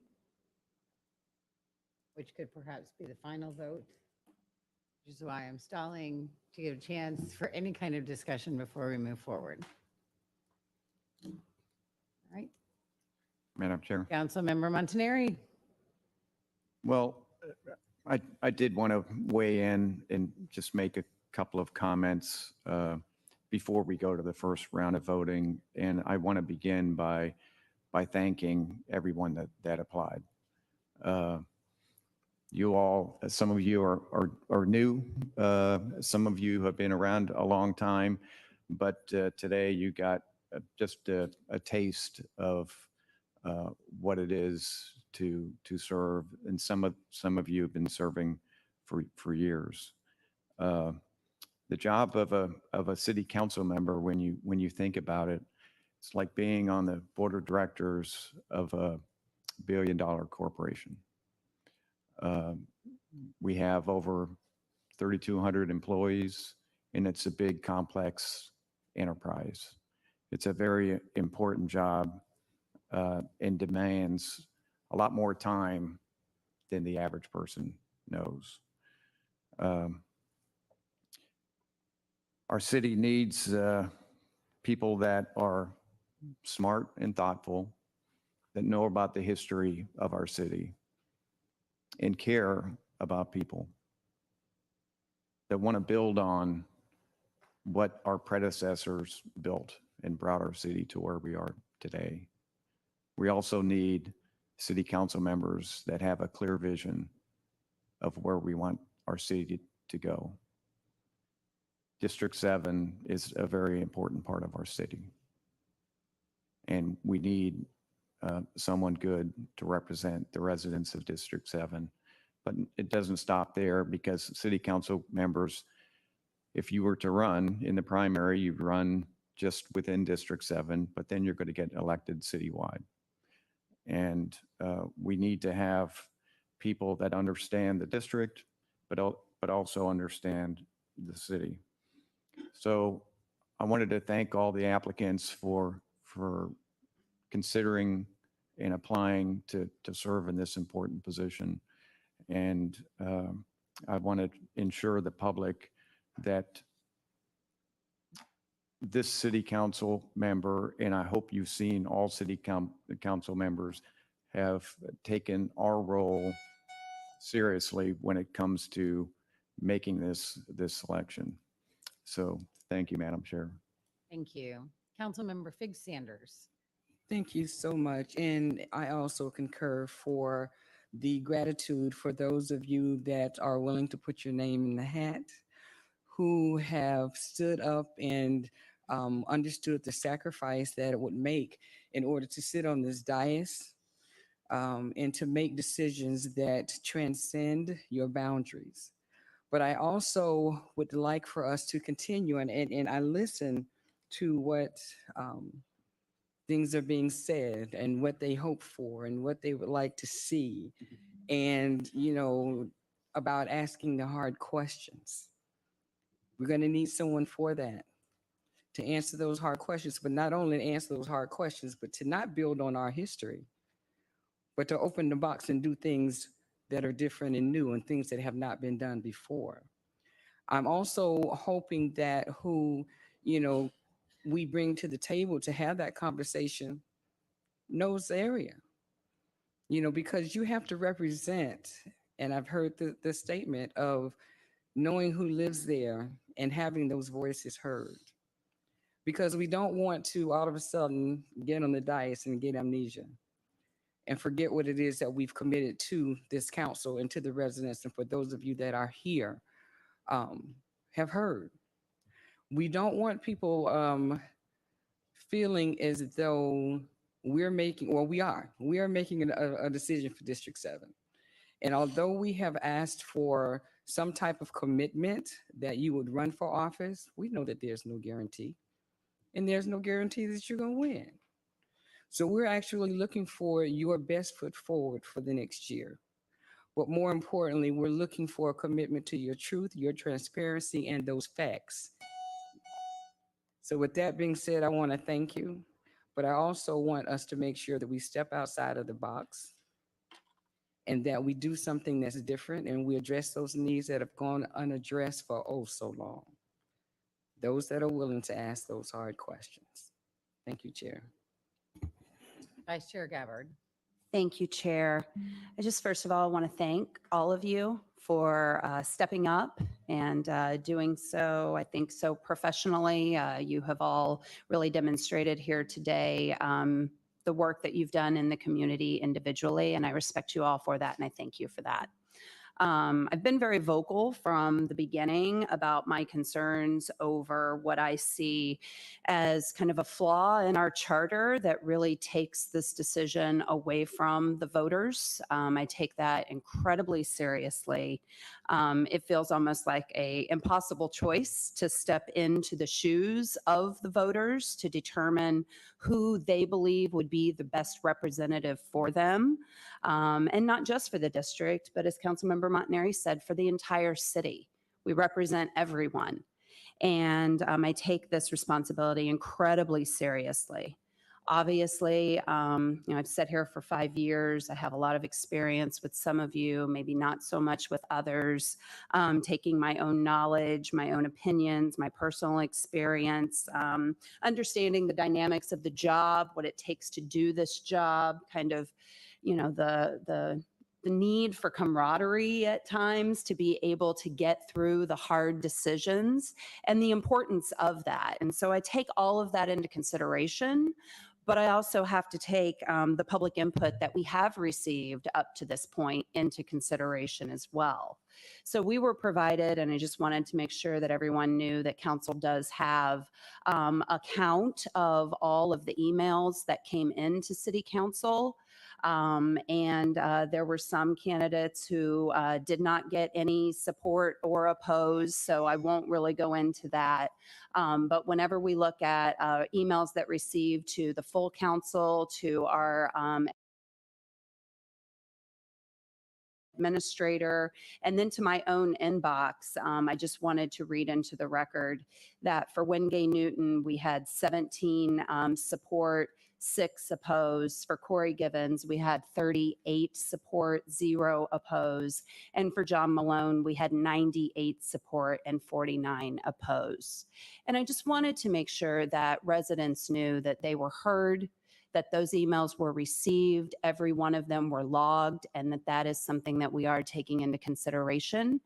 which could perhaps be the final vote, which is why I'm stalling to give a chance for any kind of discussion before we move forward. All right. Madam Chair. Councilmember Montanari. Well, I did want to weigh in and just make a couple of comments before we go to the first round of voting. And I want to begin by by thanking everyone that applied. You all, some of you are new. Some of you have been around a long time, but today you got just a taste of what it is to serve, and some of you have been serving for years. The job of a city council member, when you think about it, it's like being on the board of directors of a billion-dollar corporation. We have over 3,200 employees, and it's a big, complex enterprise. It's a very important job and demands a lot more time than the average person knows. Our city needs people that are smart and thoughtful, that know about the history of our city and care about people, that want to build on what our predecessors built and brought our city to where we are today. We also need city council members that have a clear vision of where we want our city to go. District 7 is a very important part of our city, and we need someone good to represent the residents of District 7. But it doesn't stop there, because city council members, if you were to run in the primary, you'd run just within District 7, but then you're going to get elected citywide. And we need to have people that understand the district, but also understand the city. So I wanted to thank all the applicants for considering and applying to serve in this important position. And I want to ensure the public that this city council member, and I hope you've seen all city council members, have taken our role seriously when it comes to making this selection. So thank you, Madam Chair. Thank you. Councilmember Fig Sanders. Thank you so much. And I also concur for the gratitude for those of you that are willing to put your name in the hat, who have stood up and understood the sacrifice that it would make in order to sit on this dais and to make decisions that transcend your boundaries. But I also would like for us to continue, and I listen to what things are being said and what they hope for and what they would like to see, and, you know, about asking the hard questions. We're going to need someone for that, to answer those hard questions, but not only to answer those hard questions, but to not build on our history, but to open the box and do things that are different and new and things that have not been done before. I'm also hoping that who, you know, we bring to the table to have that conversation knows the area, you know, because you have to represent, and I've heard the statement of knowing who lives there and having those voices heard. Because we don't want to all of a sudden get on the dais and get amnesia and forget what it is that we've committed to this council and to the residents, and for those of you that are here have heard. We don't want people feeling as though we're making, well, we are making a decision for District 7. And although we have asked for some type of commitment that you would run for office, we know that there's no guarantee. And there's no guarantee that you're going to win. So we're actually looking for your best foot forward for the next year. But more importantly, we're looking for a commitment to your truth, your transparency, and those facts. So with that being said, I want to thank you, but I also want us to make sure that we step outside of the box and that we do something that's different, and we address those needs that have gone unaddressed for oh so long. Those that are willing to ask those hard questions. Thank you, Chair. Vice Chair Gabbard. Thank you, Chair. I just first of all want to thank all of you for stepping up and doing so, I think, so professionally. You have all really demonstrated here today the work that you've done in the community individually, and I respect you all for that, and I thank you for that. I've been very vocal from the beginning about my concerns over what I see as kind of a flaw in our charter that really takes this decision away from the voters. I take that incredibly seriously. It feels almost like an impossible choice to step into the shoes of the voters to determine who they believe would be the best representative for them. And not just for the district, but as Councilmember Montanari said, for the entire city. We represent everyone. And I take this responsibility incredibly seriously. Obviously, I've sat here for 5 years. I have a lot of experience with some of you, maybe not so much with others, taking my own knowledge, my own opinions, my personal experience, understanding the dynamics of the job, what it takes to do this job, kind of, the need for camaraderie at times to be able to get through the hard decisions and the importance of that. And so I take all of that into consideration, but I also have to take the public input that we have received up to this point into consideration as well. So we were provided, and I just wanted to make sure that everyone knew that council does have a count of all of the emails that came into city council. There were some candidates who did not get any support or oppose, so I won't really go into that. But whenever we look at emails that received to the full council, to our administrator, and then to my own inbox, I just wanted to read into the record that for Wingay Newton, we had 17 support, 6 opposed. For Corey Givens, we had 38 support, 0 opposed. And for John Malone, we had 98 support and 49 opposed. And I just wanted to make sure that residents knew that they were heard, that those emails were received, every one of them were logged, and that is something that we are taking into consideration.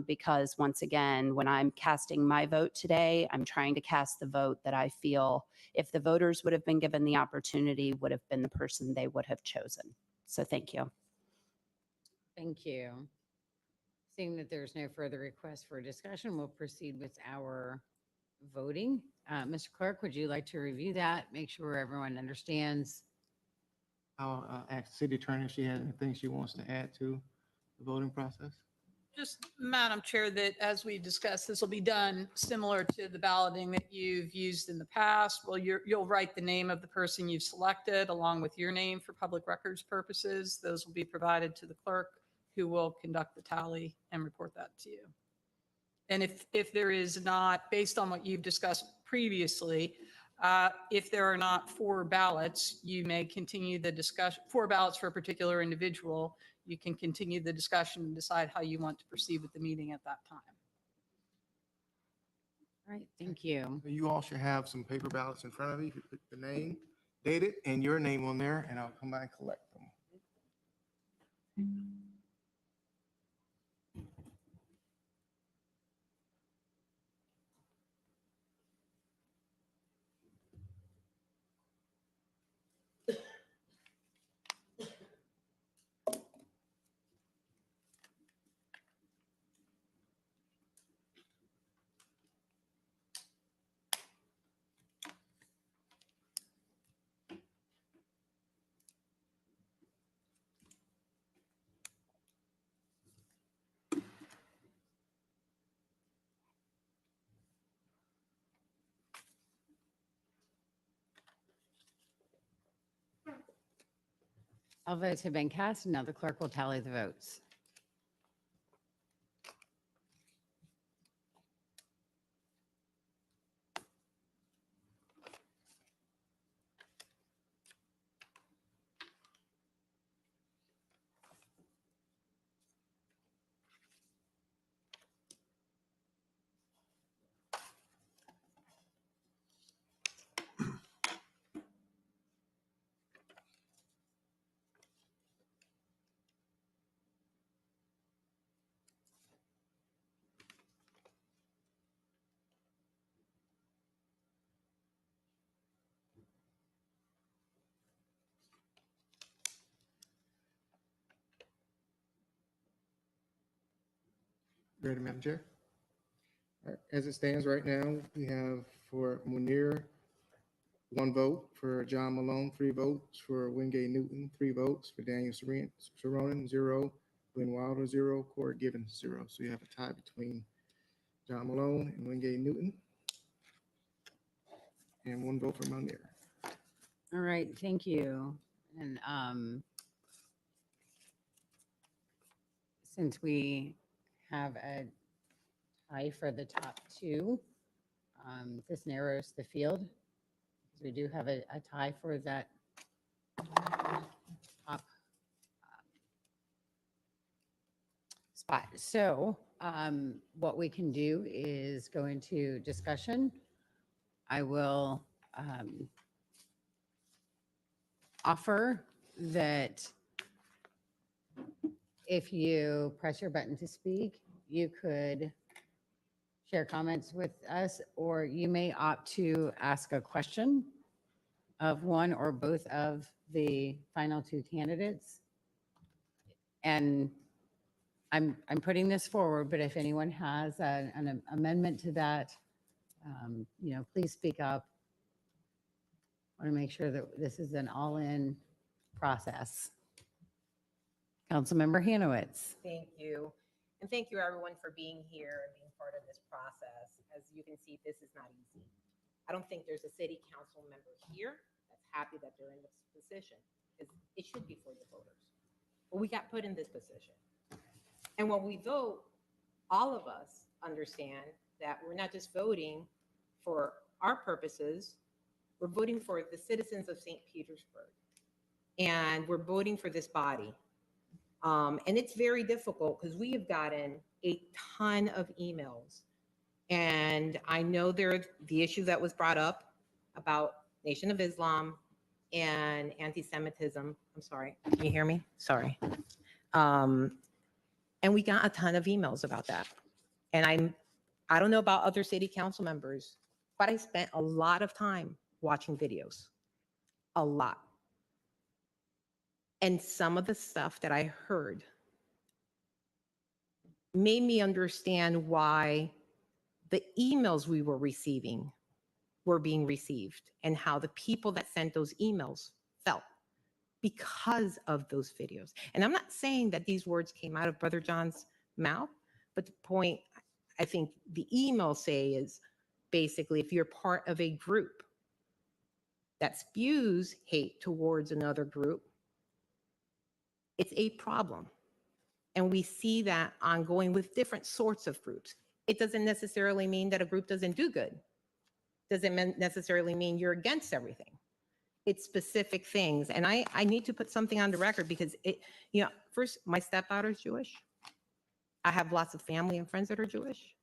Because once again, when I'm casting my vote today, I'm trying to cast the vote that I feel, if the voters would have been given the opportunity, would have been the person they would have chosen. So thank you. Thank you. Seeing that there's no further requests for discussion, we'll proceed with our voting. Mr. Clerk, would you like to review that? Make sure everyone understands. I'll ask the city attorney if she has anything she wants to add to the voting process. Just, Madam Chair, that as we discussed, this will be done similar to the balloting that you've used in the past. Well, you'll write the name of the person you've selected along with your name for public records purposes. Those will be provided to the clerk, who will conduct the tally and report that to you. And if there is not, based on what you've discussed previously, if there are not 4 ballots, you may continue the discussion, 4 ballots for a particular individual. You can continue the discussion and decide how you want to proceed with the meeting at that time. All right, thank you. You all should have some paper ballots in front of you. You put the name, date it, and your name on there, and I'll come by and collect them. All votes have been cast, and now the clerk will tally the votes. Ready, Madam Chair? All right, as it stands right now, we have for Munir, 1 vote, for John Malone, 3 votes, for Wingate Newton, 3 votes, for Daniel Saronin, 0, Glenn Wilder, 0, Corey Givens, 0. So you have a tie between John Malone and Wingate Newton, and 1 vote for Munir. All right, thank you. And since we have a tie for the top 2, this narrows the field. We do have a tie for that top spot. So what we can do is go into discussion. I will offer that if you press your button to speak, you could share comments with us, or you may opt to ask a question of one or both of the final 2 candidates. And I'm putting this forward, but if anyone has an amendment to that, please speak up. I want to make sure that this is an all-in process. Councilmember Hanowitz. Thank you. And thank you everyone for being here and being part of this process. As you can see, this is not easy. I don't think there's a city council member here that's happy that they're in this position, because it should be for the voters. But we got put in this position. And when we vote, all of us understand that we're not just voting for our purposes, we're voting for the citizens of St. Petersburg. And we're voting for this body. And it's very difficult because we have gotten a ton of emails. And I know the issue that was brought up about Nation of Islam and anti-Semitism. I'm sorry, can you hear me? Sorry. And we got a ton of emails about that. And I don't know about other city council members, but I spent a lot of time watching videos, a lot. And some of the stuff that I heard made me understand why the emails we were receiving were being received and how the people that sent those emails felt because of those videos. And I'm not saying that these words came out of Brother John's mouth, but the point I think the emails say is basically if you're part of a group that spews hate towards another group, it's a problem. And we see that ongoing with different sorts of groups. It doesn't necessarily mean that a group doesn't do good. Doesn't necessarily mean you're against everything. It's specific things. And I need to put something on the record because first, my stepdaughter is Jewish. I have lots of family and friends that are Jewish.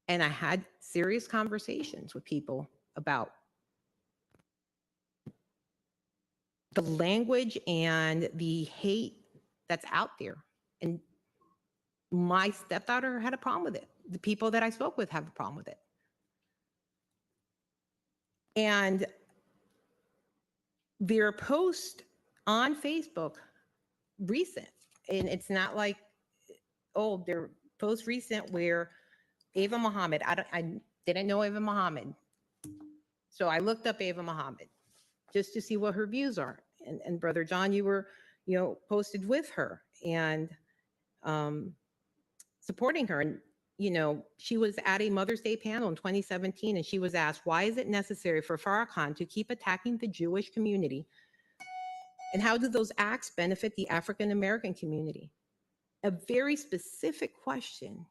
And I had serious conversations with people about the language and the hate that's out there. And my stepdaughter had a problem with it. The people that I spoke with have a problem with it. And their post on Facebook recent, and it's not like, oh, they're post recent where Ava Muhammad, I didn't know Ava Muhammad. So I looked up Ava Muhammad just to see what her views are. And Brother John, you were, posted with her and supporting her. And, she was at a Mother's Day panel in 2017, and she was asked, why is it necessary for Farrakhan to keep attacking the Jewish community? And how do those acts benefit the African-American community? A very specific question.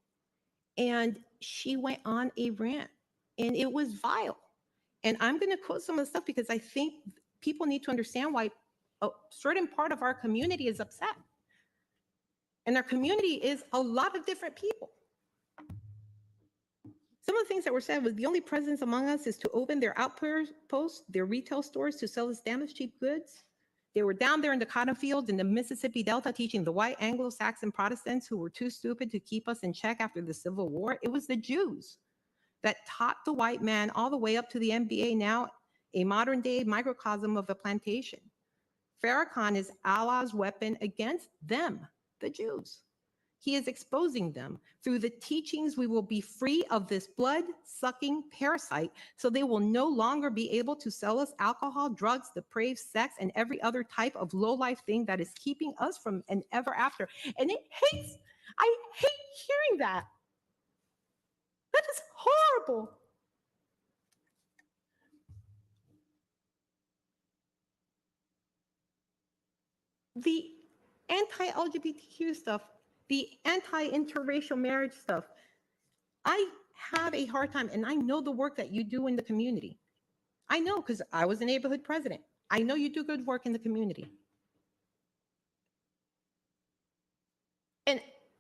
And she went on a rant, and it was vile. And I'm going to quote some of the stuff because I think people need to understand why a certain part of our community is upset. And our community is a lot of different people. Some of the things that were said was the only presence among us is to open their outposts, their retail stores to sell us damaged cheap goods. They were down there in the cotton fields in the Mississippi Delta teaching the white Anglo-Saxon Protestants who were too stupid to keep us in check after the Civil War. It was the Jews that taught the white man all the way up to the NBA, now a modern day microcosm of a plantation. Farrakhan is Allah's weapon against them, the Jews. He is exposing them. Through the teachings, we will be free of this blood-sucking parasite, so they will no longer be able to sell us alcohol, drugs, depraved sex, and every other type of low-life thing that is keeping us from an ever after. And I hate hearing that. That is horrible. The anti-LGBTQ stuff, the anti-interracial marriage stuff, I have a hard time, and I know the work that you do in the community. I know because I was a neighborhood president. I know you do good work in the community. And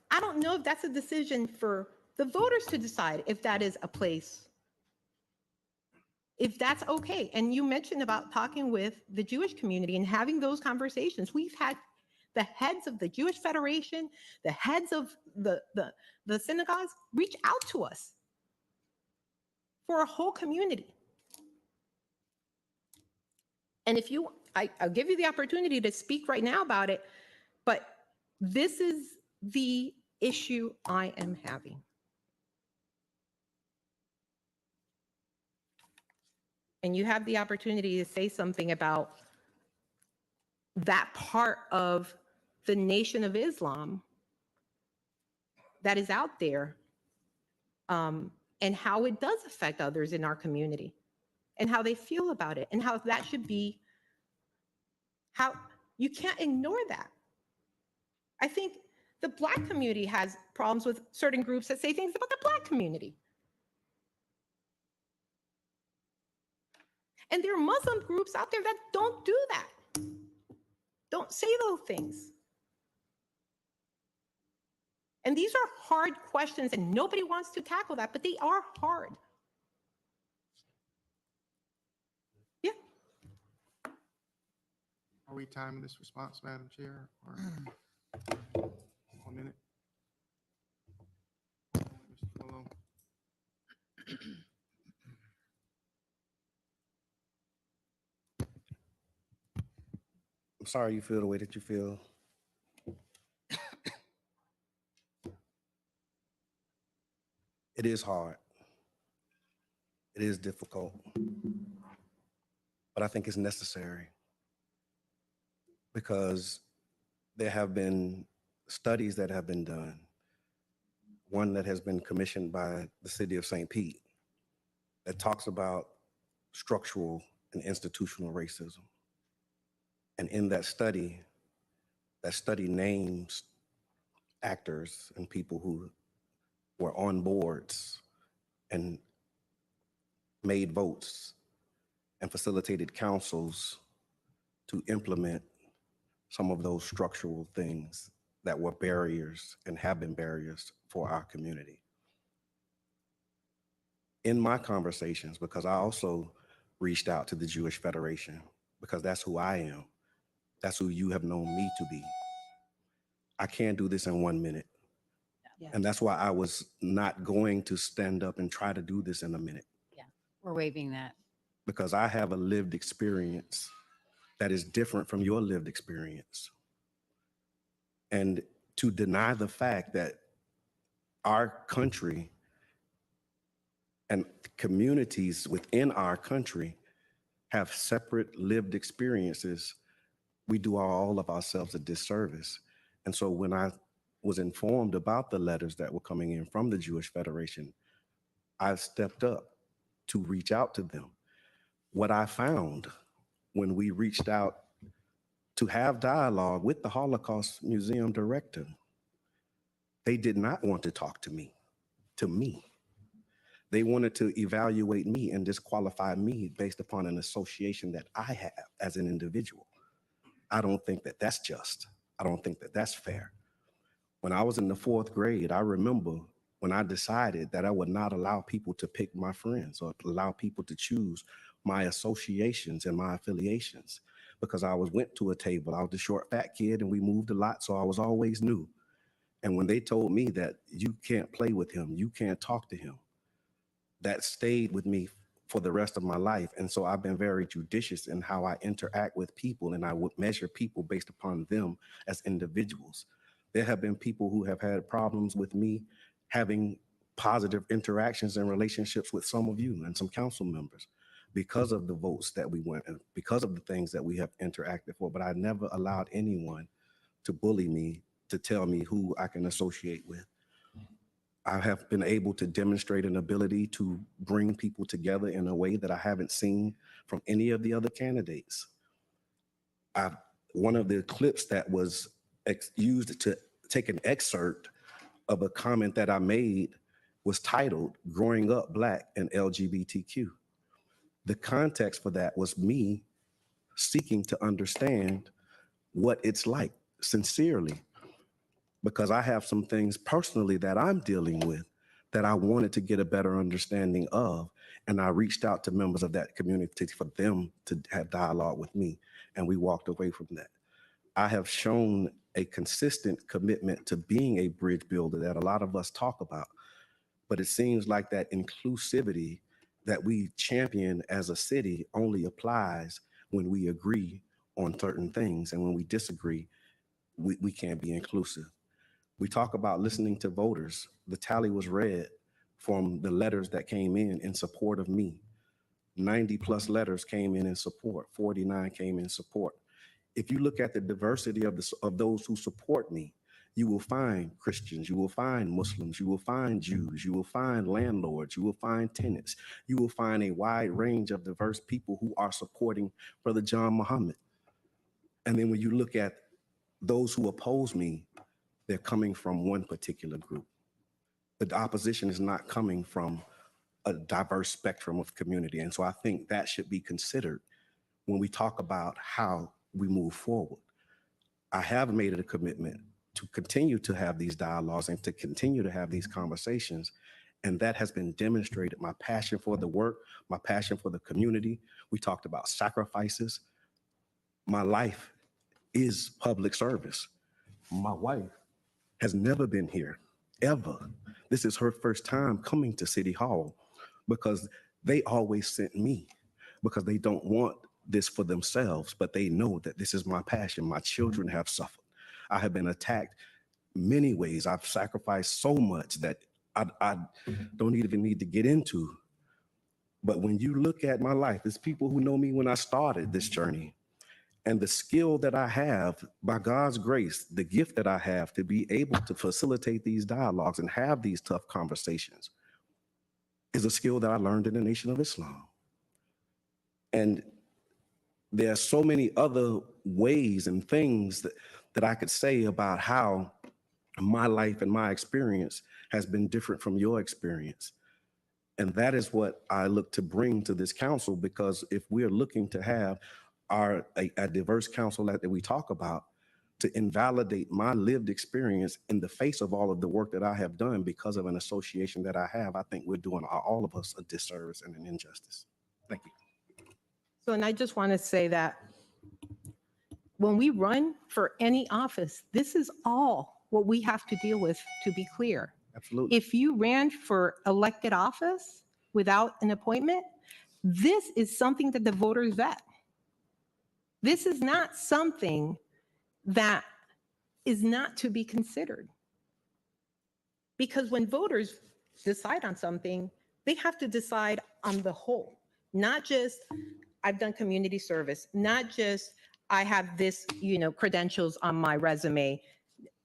I don't know if that's a decision for the voters to decide if that is a place, if that's okay. And you mentioned about talking with the Jewish community and having those conversations. We've had the heads of the Jewish Federation, the heads of the synagogues reach out to us for a whole community. And if you, I'll give you the opportunity to speak right now about it, but this is the issue I am having. And you have the opportunity to say something about that part of the Nation of Islam that is out there, and how it does affect others in our community, and how they feel about it, and how that should be, how you can't ignore that. I think the Black community has problems with certain groups that say things about the Black community. And there are Muslim groups out there that don't do that. Don't say those things. And these are hard questions, and nobody wants to tackle that, but they are hard. Yeah. Are we timing this response, Madam Chair? Or 1 minute? Mr. Malone. I'm sorry you feel the way that you feel. It is hard. It is difficult. But I think it's necessary because there have been studies that have been done. One that has been commissioned by the city of St. Pete that talks about structural and institutional racism. And in that study names actors and people who were on boards and made votes and facilitated councils to implement some of those structural things that were barriers and have been barriers for our community. In my conversations, because I also reached out to the Jewish Federation, because that's who I am, that's who you have known me to be. I can't do this in 1 minute. Yeah. And that's why I was not going to stand up and try to do this in a minute. Yeah, we're waiving that. Because I have a lived experience that is different from your lived experience. And to deny the fact that our country and communities within our country have separate lived experiences, we do all of ourselves a disservice. And so when I was informed about the letters that were coming in from the Jewish Federation, I stepped up to reach out to them. What I found when we reached out to have dialogue with the Holocaust Museum director, they did not want to talk to me. They wanted to evaluate me and disqualify me based upon an association that I have as an individual. I don't think that that's just. I don't think that that's fair. When I was in the 4th grade, I remember when I decided that I would not allow people to pick my friends or allow people to choose my associations and my affiliations, because I went to a table. I was the short, fat kid, and we moved a lot, so I was always new. And when they told me that you can't play with him, you can't talk to him, that stayed with me for the rest of my life. And so I've been very judicious in how I interact with people, and I would measure people based upon them as individuals. There have been people who have had problems with me having positive interactions and relationships with some of you and some council members because of the votes that we went and because of the things that we have interacted for. But I never allowed anyone to bully me, to tell me who I can associate with. I have been able to demonstrate an ability to bring people together in a way that I haven't seen from any of the other candidates. One of the clips that was used to take an excerpt of a comment that I made was titled "Growing Up Black and LGBTQ." The context for that was me seeking to understand what it's like sincerely, because I have some things personally that I'm dealing with that I wanted to get a better understanding of. And I reached out to members of that community for them to have dialogue with me. And we walked away from that. I have shown a consistent commitment to being a bridge builder that a lot of us talk about. But it seems like that inclusivity that we champion as a city only applies when we agree on certain things. And when we disagree, we can't be inclusive. We talk about listening to voters. The tally was read from the letters that came in support of me. 90 plus letters came in support, 49 came in support. If you look at the diversity of those who support me, you will find Christians, you will find Muslims, you will find Jews, you will find landlords, you will find tenants, you will find a wide range of diverse people who are supporting Brother John Muhammad. And then when you look at those who oppose me, they're coming from one particular group. The opposition is not coming from a diverse spectrum of community. And so I think that should be considered when we talk about how we move forward. I have made it a commitment to continue to have these dialogues and to continue to have these conversations. And that has been demonstrated. My passion for the work, my passion for the community. We talked about sacrifices. My life is public service. My wife has never been here, ever. This is her first time coming to City Hall because they always sent me because they don't want this for themselves, but they know that this is my passion. My children have suffered. I have been attacked many ways. I've sacrificed so much that I don't even need to get into. But when you look at my life, there's people who know me when I started this journey. And the skill that I have, by God's grace, the gift that I have to be able to facilitate these dialogues and have these tough conversations is a skill that I learned in the Nation of Islam. And there are so many other ways and things that I could say about how my life and my experience has been different from your experience. And that is what I look to bring to this council, because if we're looking to have a diverse council that we talk about, to invalidate my lived experience in the face of all of the work that I have done because of an association that I have, I think we're doing all of us a disservice and an injustice. Thank you. So, and I just want to say that when we run for any office, this is all what we have to deal with, to be clear. Absolutely. If you ran for elected office without an appointment, this is something that the voters vet. This is not something that is not to be considered. Because when voters decide on something, they have to decide on the whole, not just I've done community service, not just I have this, credentials on my resume.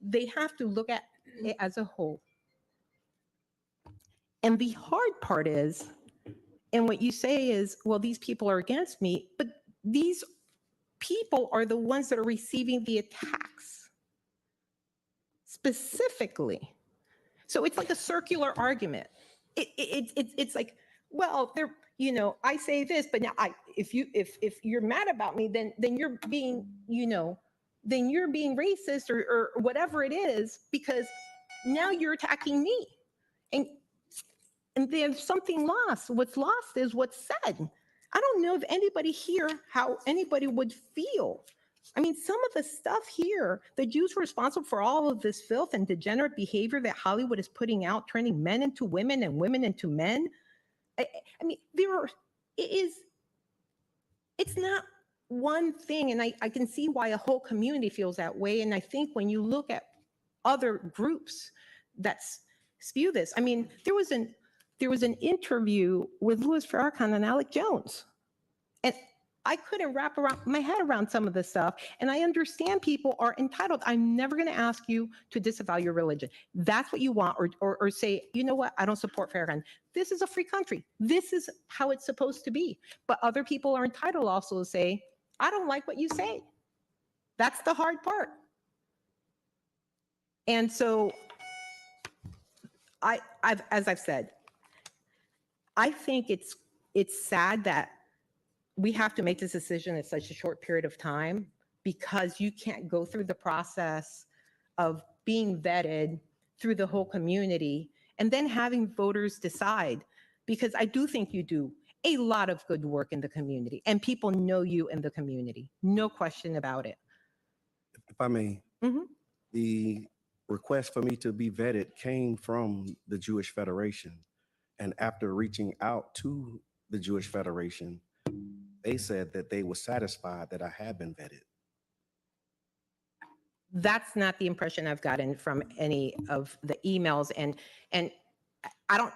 They have to look at it as a whole. And the hard part is, and what you say is, well, these people are against me, but these people are the ones that are receiving the attacks specifically. So it's like a circular argument. It's like, well, they're, I say this, but now if you're mad about me, then you're being, then you're being racist or whatever it is, because now you're attacking me. And there's something lost. What's lost is what's said. I don't know if anybody here, how anybody would feel. I mean, some of the stuff here, the Jews were responsible for all of this filth and degenerate behavior that Hollywood is putting out, turning men into women and women into men. I mean, it's not one thing. And I can see why a whole community feels that way. And I think when you look at other groups that spew this. I mean, there was an interview with Louis Farrakhan and Alec Jones, and I couldn't wrap my head around some of this stuff. And I understand people are entitled. I'm never going to ask you to disavow your religion. That's what you want, or say, you know what, I don't support Farrakhan. This is a free country. This is how it's supposed to be. But other people are entitled also to say, I don't like what you say. That's the hard part. And so as I've said, I think it's sad that we have to make this decision in such a short period of time, because you can't go through the process of being vetted through the whole community and then having voters decide, because I do think you do a lot of good work in the community and people know you in the community. No question about it. If I may, the request for me to be vetted came from the Jewish Federation. And after reaching out to the Jewish Federation, they said that they were satisfied that I had been vetted. That's not the impression I've gotten from any of the emails. And I don't,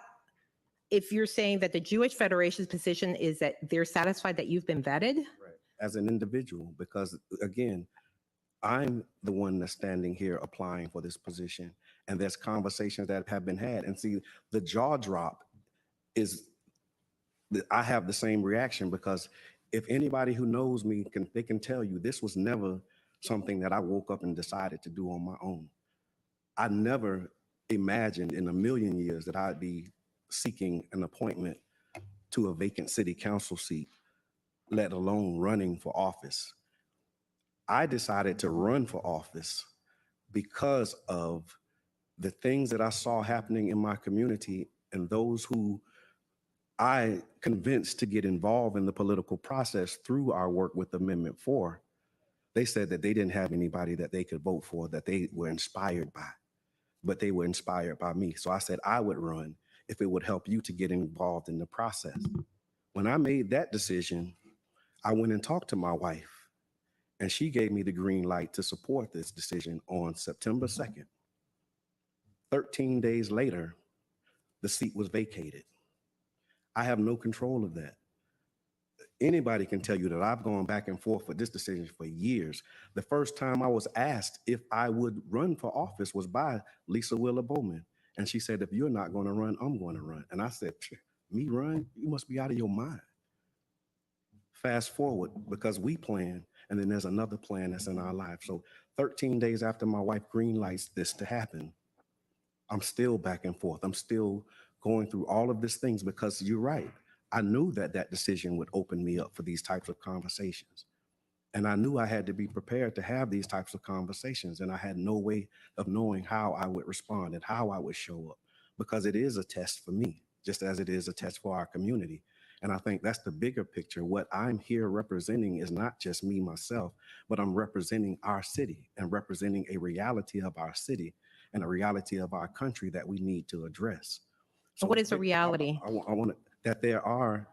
if you're saying that the Jewish Federation's position is that they're satisfied that you've been vetted? Right. As an individual, because again, I'm the one that's standing here applying for this position, and there's conversations that have been had. And see, the jaw drop is, I have the same reaction, because if anybody who knows me they can tell you this was never something that I woke up and decided to do on my own. I never imagined in a million years that I'd be seeking an appointment to a vacant city council seat, let alone running for office. I decided to run for office because of the things that I saw happening in my community and those who I convinced to get involved in the political process through our work with Amendment 4. They said that they didn't have anybody that they could vote for that they were inspired by, but they were inspired by me. So I said I would run if it would help you to get involved in the process. When I made that decision, I went and talked to my wife, and she gave me the green light to support this decision on September 2nd. 13 days later, the seat was vacated. I have no control of that. Anybody can tell you that I've gone back and forth with this decision for years. The first time I was asked if I would run for office was by Lisa Willa Bowman. And she said, if you're not going to run, I'm going to run. And I said, me run? You must be out of your mind. Fast forward, because we plan, and then there's another plan that's in our life. So 13 days after my wife green lights this to happen, I'm still back and forth. I'm still going through all of these things, because you're right. I knew that that decision would open me up for these types of conversations. And I knew I had to be prepared to have these types of conversations. And I had no way of knowing how I would respond and how I would show up, because it is a test for me, just as it is a test for our community. And I think that's the bigger picture. What I'm here representing is not just me, myself, but I'm representing our city and representing a reality of our city and a reality of our country that we need to address. So what is a reality? I want that there are,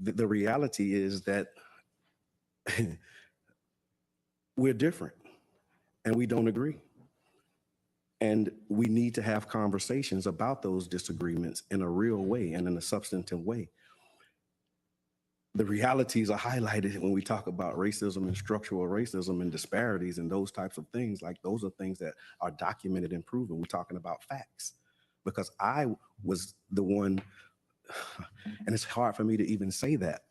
the reality is that we're different and we don't agree. And we need to have conversations about those disagreements in a real way and in a substantive way. The realities are highlighted when we talk about racism and structural racism and disparities and those types of things. Like, those are things that are documented and proven. We're talking about facts, because I was the one, and it's hard for me to even say that,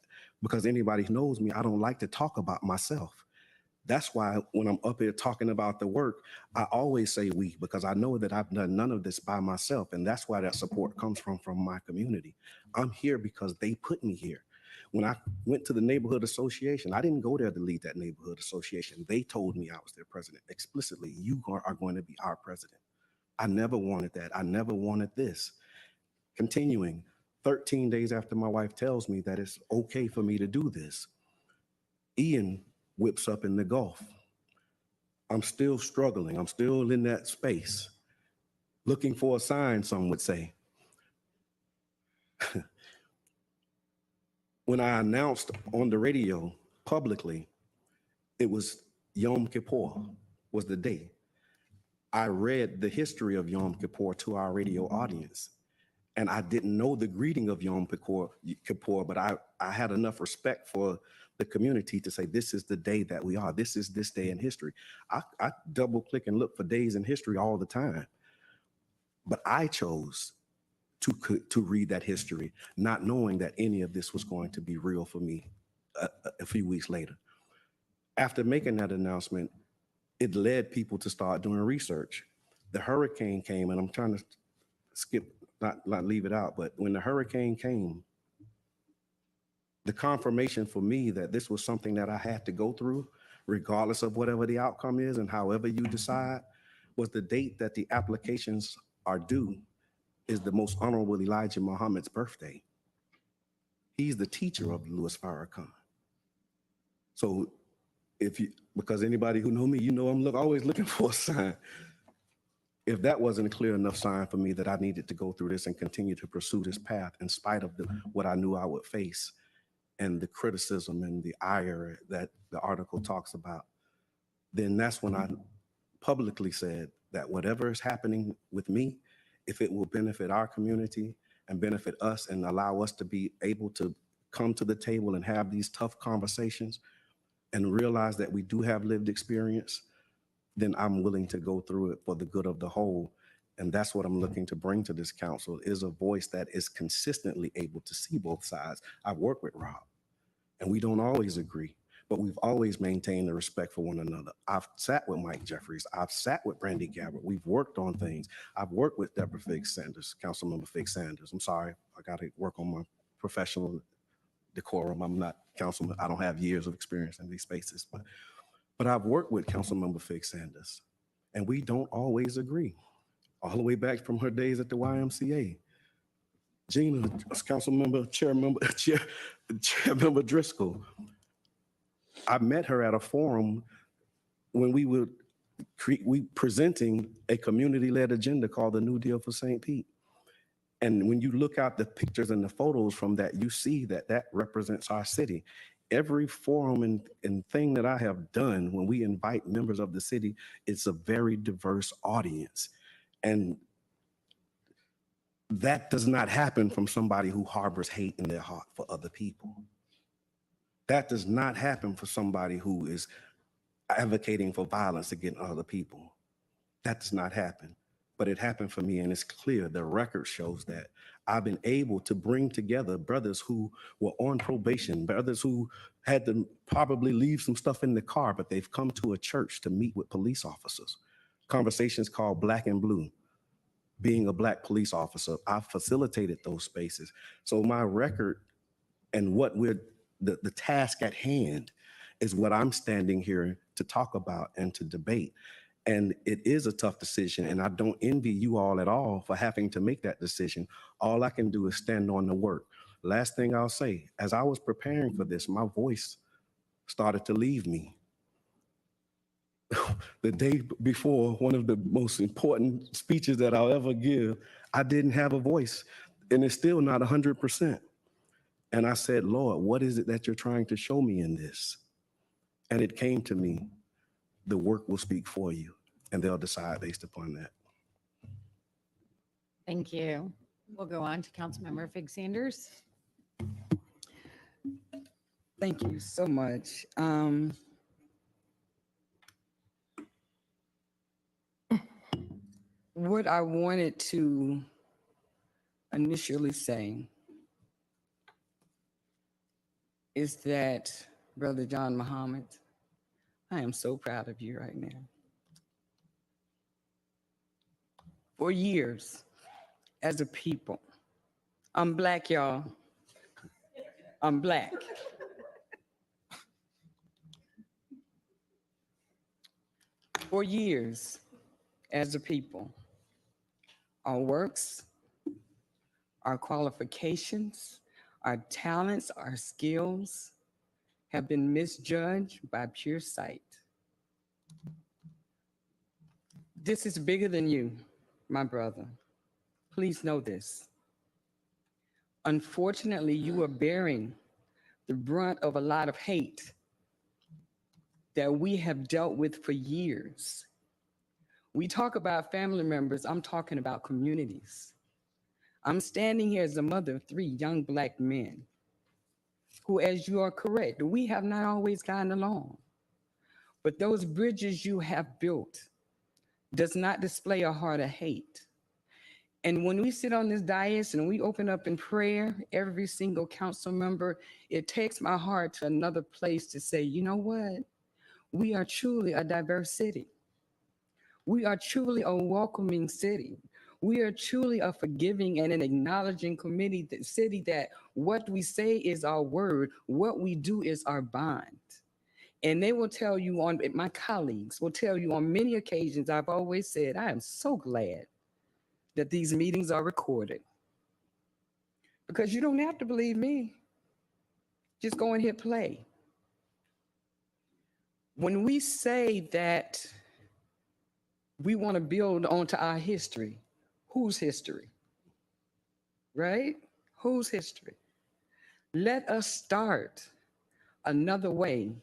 because anybody who knows me, I don't like to talk about myself. That's why when I'm up here talking about the work, I always say we, because I know that I've done none of this by myself. And that's why that support comes from my community. I'm here because they put me here. When I went to the neighborhood association, I didn't go there to lead that neighborhood association. They told me I was their president explicitly. You are going to be our president. I never wanted that. I never wanted this. Continuing, 13 days after my wife tells me that it's okay for me to do this, Ian whips up in the Gulf. I'm still struggling. I'm still in that space, looking for a sign, some would say. When I announced on the radio publicly, it was Yom Kippur was the day. I read the history of Yom Kippur to our radio audience. And I didn't know the greeting of Yom Kippur, but I had enough respect for the community to say, this is the day that we are. This is this day in history. I double click and look for days in history all the time. But I chose to read that history, not knowing that any of this was going to be real for me a few weeks later. After making that announcement, it led people to start doing research. The hurricane came, and I'm trying to skip, not leave it out, but when the hurricane came, the confirmation for me that this was something that I had to go through, regardless of whatever the outcome is and however you decide, was the date that the applications are due is the Most Honorable Elijah Muhammad's birthday. He's the teacher of Louis Farrakhan. So because anybody who know me, you know I'm always looking for a sign. If that wasn't a clear enough sign for me that I needed to go through this and continue to pursue this path in spite of what I knew I would face and the criticism and the ire that the article talks about, then that's when I publicly said that whatever is happening with me, if it will benefit our community and benefit us and allow us to be able to come to the table and have these tough conversations and realize that we do have lived experience, then I'm willing to go through it for the good of the whole. And that's what I'm looking to bring to this council, is a voice that is consistently able to see both sides. I've worked with Rob, and we don't always agree, but we've always maintained the respect for one another. I've sat with Mike Jeffries. I've sat with Brandy Gabbard. We've worked on things. I've worked with Deborah Figgs Sanders, Councilmember Figgs Sanders. I'm sorry, I got to work on my professional decorum. I'm not councilman. I don't have years of experience in these spaces, but I've worked with Councilmember Figgs Sanders, and we don't always agree. All the way back from her days at the YMCA. Gina, Chairmember Driscoll. I met her at a forum when we presenting a community-led agenda called the New Deal for St. Pete. And when you look at the pictures and the photos from that, you see that that represents our city. Every forum and thing that I have done when we invite members of the city, it's a very diverse audience. And that does not happen from somebody who harbors hate in their heart for other people. That does not happen for somebody who is advocating for violence against other people. That does not happen. But it happened for me, and it's clear. The record shows that I've been able to bring together brothers who were on probation, brothers who had to probably leave some stuff in the car, but they've come to a church to meet with police officers. Conversations called Black and Blue. Being a Black police officer, I facilitated those spaces. So my record and what the task at hand is what I'm standing here to talk about and to debate. And it is a tough decision, and I don't envy you all at all for having to make that decision. All I can do is stand on the work. Last thing I'll say, as I was preparing for this, my voice started to leave me. The day before one of the most important speeches that I'll ever give, I didn't have a voice, and it's still not 100%. And I said, Lord, what is it that you're trying to show me in this? And it came to me, the work will speak for you, and they'll decide based upon that. Thank you. We'll go on to Councilmember Figgs Sanders. Thank you so much. What I wanted to initially say is that, Brother John Muhammad, I am so proud of you right now. For years, as a people, I'm Black, y'all. I'm Black. For years, as a people, our works, our qualifications, our talents, our skills have been misjudged by pure sight. This is bigger than you, my brother. Please know this. Unfortunately, you are bearing the brunt of a lot of hate that we have dealt with for years. We talk about family members, I'm talking about communities. I'm standing here as a mother of 3 young Black men who, as you are correct, we have not always gotten along. But those bridges you have built does not display a heart of hate. And when we sit on this dais and we open up in prayer, every single council member, it takes my heart to another place to say, you know what? We are truly a diverse city. We are truly a welcoming city. We are truly a forgiving and an acknowledging city that what we say is our word, what we do is our bond. And they will tell you my colleagues will tell you on many occasions, I've always said, I am so glad that these meetings are recorded. Because you don't have to believe me. Just go and hit play. When we say that we want to build onto our history, whose history? Right? Whose history? Let us start another way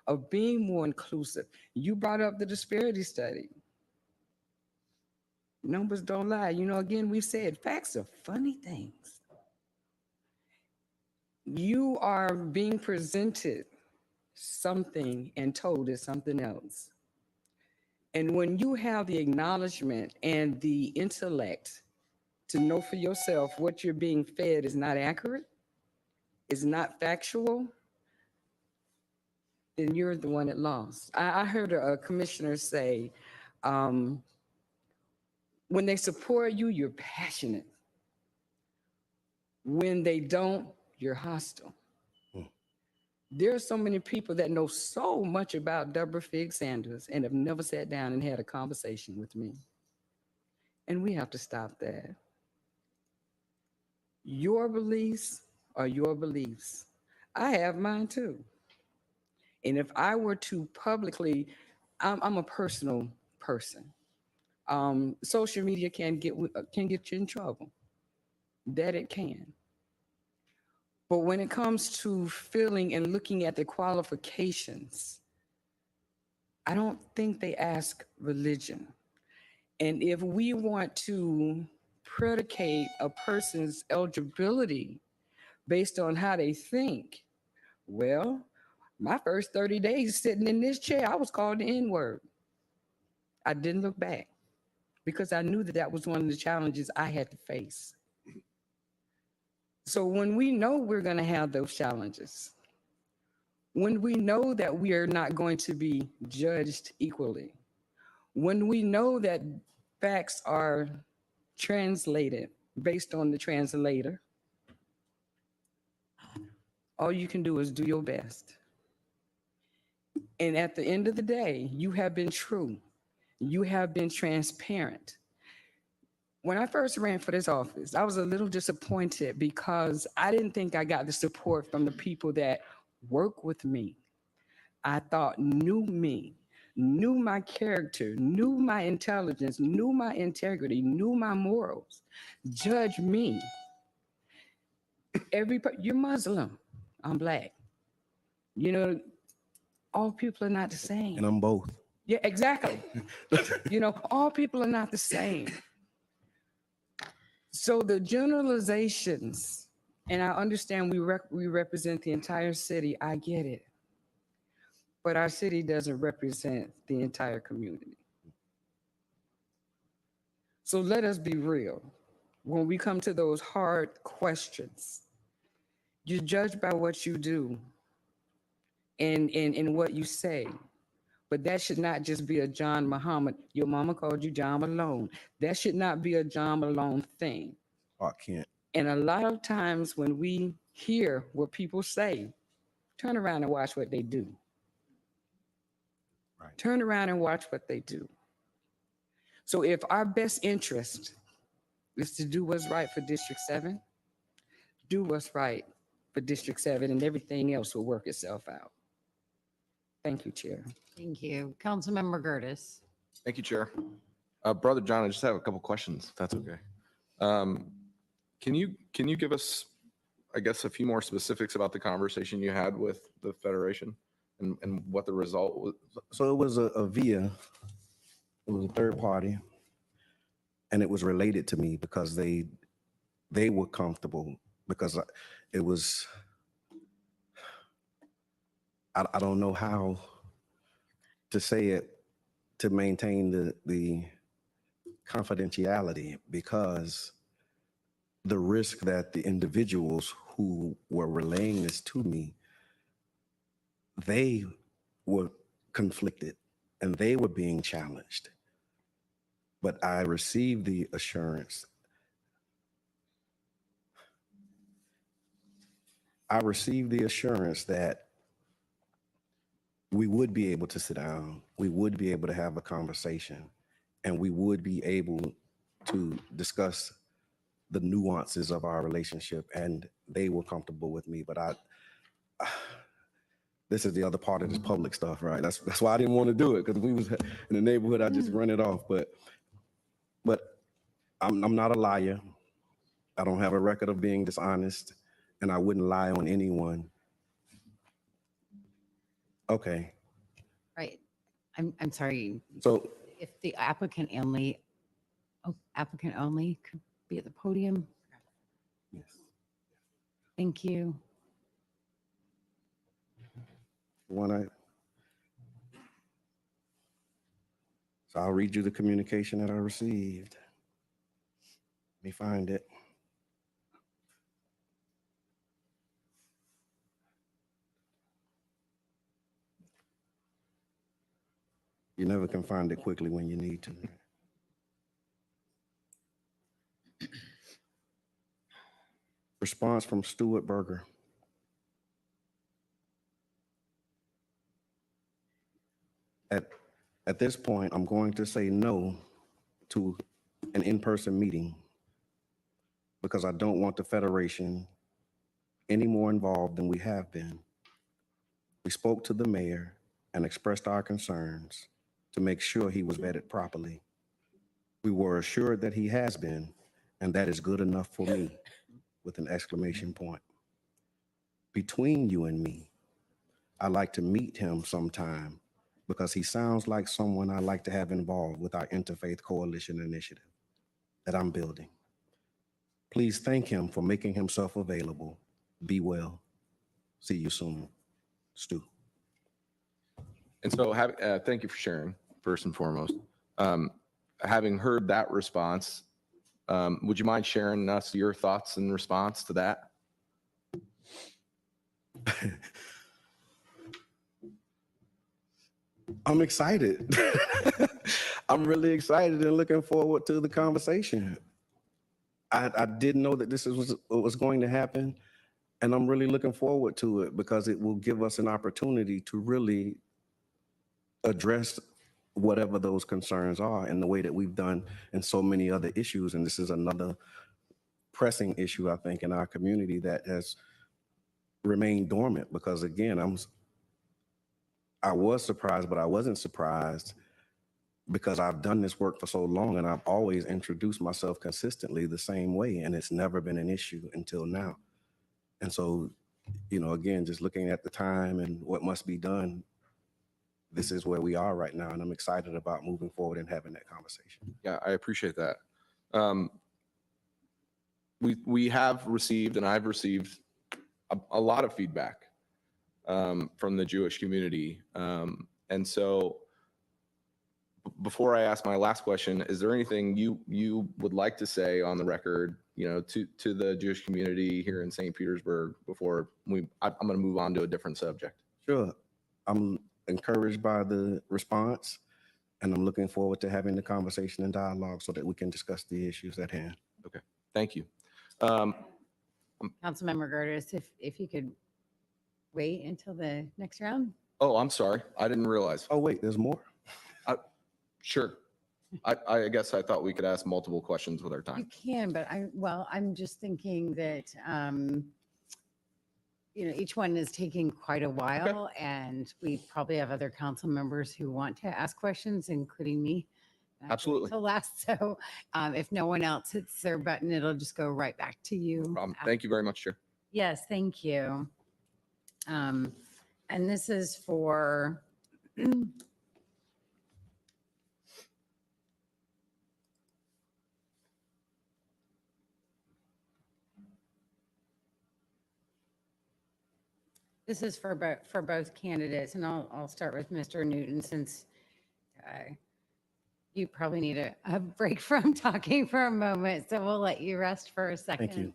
of being more inclusive. You brought up the disparity study. Numbers don't lie. You know, again, we said facts are funny things. You are being presented something and told it's something else. And when you have the acknowledgement and the intellect to know for yourself what you're being fed is not accurate, is not factual, then you're the one that lost. I heard a commissioner say, when they support you, you're passionate. When they don't, you're hostile. There are so many people that know so much about Deborah Figg Sanders and have never sat down and had a conversation with me. And we have to stop that. Your beliefs are your beliefs. I have mine too. And if I were to publicly, I'm a personal person. Social media can get you in trouble. That it can. But when it comes to feeling and looking at the qualifications, I don't think they ask religion. And if we want to predicate a person's eligibility based on how they think, well, my first 30 days sitting in this chair, I was called the N-word. I didn't look back because I knew that that was one of the challenges I had to face. So when we know we're going to have those challenges, when we know that we are not going to be judged equally, when we know that facts are translated based on the translator, all you can do is do your best. And at the end of the day, you have been true. You have been transparent. When I first ran for this office, I was a little disappointed because I didn't think I got the support from the people that work with me. I thought knew me, knew my character, knew my intelligence, knew my integrity, knew my morals. Judge me. You're Muslim. I'm Black. You know, all people are not the same. And I'm both. Yeah, exactly. You know, all people are not the same. So the generalizations, and I understand we represent the entire city. I get it. But our city doesn't represent the entire community. So let us be real. When we come to those hard questions, you're judged by what you do and what you say. But that should not just be a John Muhammad. Your mama called you John Malone. That should not be a John Malone thing. I can't. And a lot of times when we hear what people say, turn around and watch what they do. Right. Turn around and watch what they do. So if our best interest is to do what's right for District 7, do what's right for District 7 and everything else will work itself out. Thank you, Chair. Thank you. Councilmember Gertis. Thank you, Chair. Brother John, I just have a couple questions, if that's okay. Can you give us, I guess, a few more specifics about the conversation you had with the Federation and what the result was? So it was a via It was a third party, and it was related to me because they were comfortable because it was, I don't know how to say it to maintain the confidentiality, because the risk that the individuals who were relaying this to me, they were conflicted and they were being challenged. But I received the assurance. That we would be able to sit down, we would be able to have a conversation, and we would be able to discuss the nuances of our relationship, and they were comfortable with me. But this is the other part of this public stuff, right? That's why I didn't want to do it, because if we was in the neighborhood, I just run it off. But I'm not a liar. I don't have a record of being dishonest, and I wouldn't lie on anyone. Okay. Right. I'm sorry. So If the applicant only could be at the podium. yes. Thank you. So I'll read you the communication that I received. Let me find it. You never can find it quickly when you need to. Response from Stuart Berger. At this point, I'm going to say no to an in-person meeting because I don't want the Federation any more involved than we have been. We spoke to the mayor and expressed our concerns to make sure he was vetted properly. We were assured that he has been, and that is good enough for me, with an exclamation point. Between you and me, I'd like to meet him sometime because he sounds like someone I'd like to have involved with our Interfaith Coalition initiative that I'm building. Please thank him for making himself available. Be well. See you soon. Stu. And so thank you for sharing, first and foremost. Having heard that response, would you mind sharing us your thoughts in response to that? I'm excited. I'm really excited and looking forward to the conversation. I didn't know that this was what was going to happen, and I'm really looking forward to it because it will give us an opportunity to really address whatever those concerns are in the way that we've done in so many other issues. And this is another pressing issue, I think, in our community that has remained dormant because, again, I was surprised, but I wasn't surprised because I've done this work for so long and I've always introduced myself consistently the same way, and it's never been an issue until now. And so, again, just looking at the time and what must be done, this is where we are right now, and I'm excited about moving forward and having that conversation. Yeah, I appreciate that. We have received, and I've received a lot of feedback from the Jewish community. And so before I ask my last question, is there anything you would like to say on the record, to the Jewish community here in St. Petersburg before I'm going to move on to a different subject? Sure. I'm encouraged by the response, and I'm looking forward to having the conversation and dialogue so that we can discuss the issues at hand. Okay, thank you. Councilmember Gertis, if you could wait until the next round. Oh, I'm sorry. I didn't realize. Oh, wait, there's more? Sure. I guess I thought we could ask multiple questions with our You time. can, but I'm just thinking that, each one is taking quite a while, and we probably have other council members who want to ask questions, including me. Absolutely. To last. So if no one else hits their button, it'll just go right back to you. No problem. Thank you very much, Chair. Yes, thank you. And this is for This is for both candidates, and I'll start with Mr. Newton since you probably need a break from talking for a moment, so we'll let you rest for a second. Thank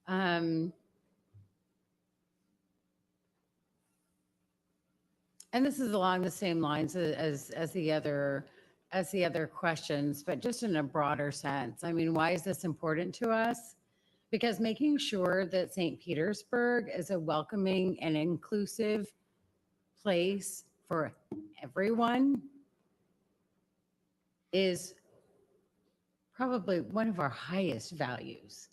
you. And this is along the same lines as the other questions, but just in a broader sense. I mean, why is this important to us? Because making sure that St. Petersburg is a welcoming and inclusive place for everyone is probably one of our highest values.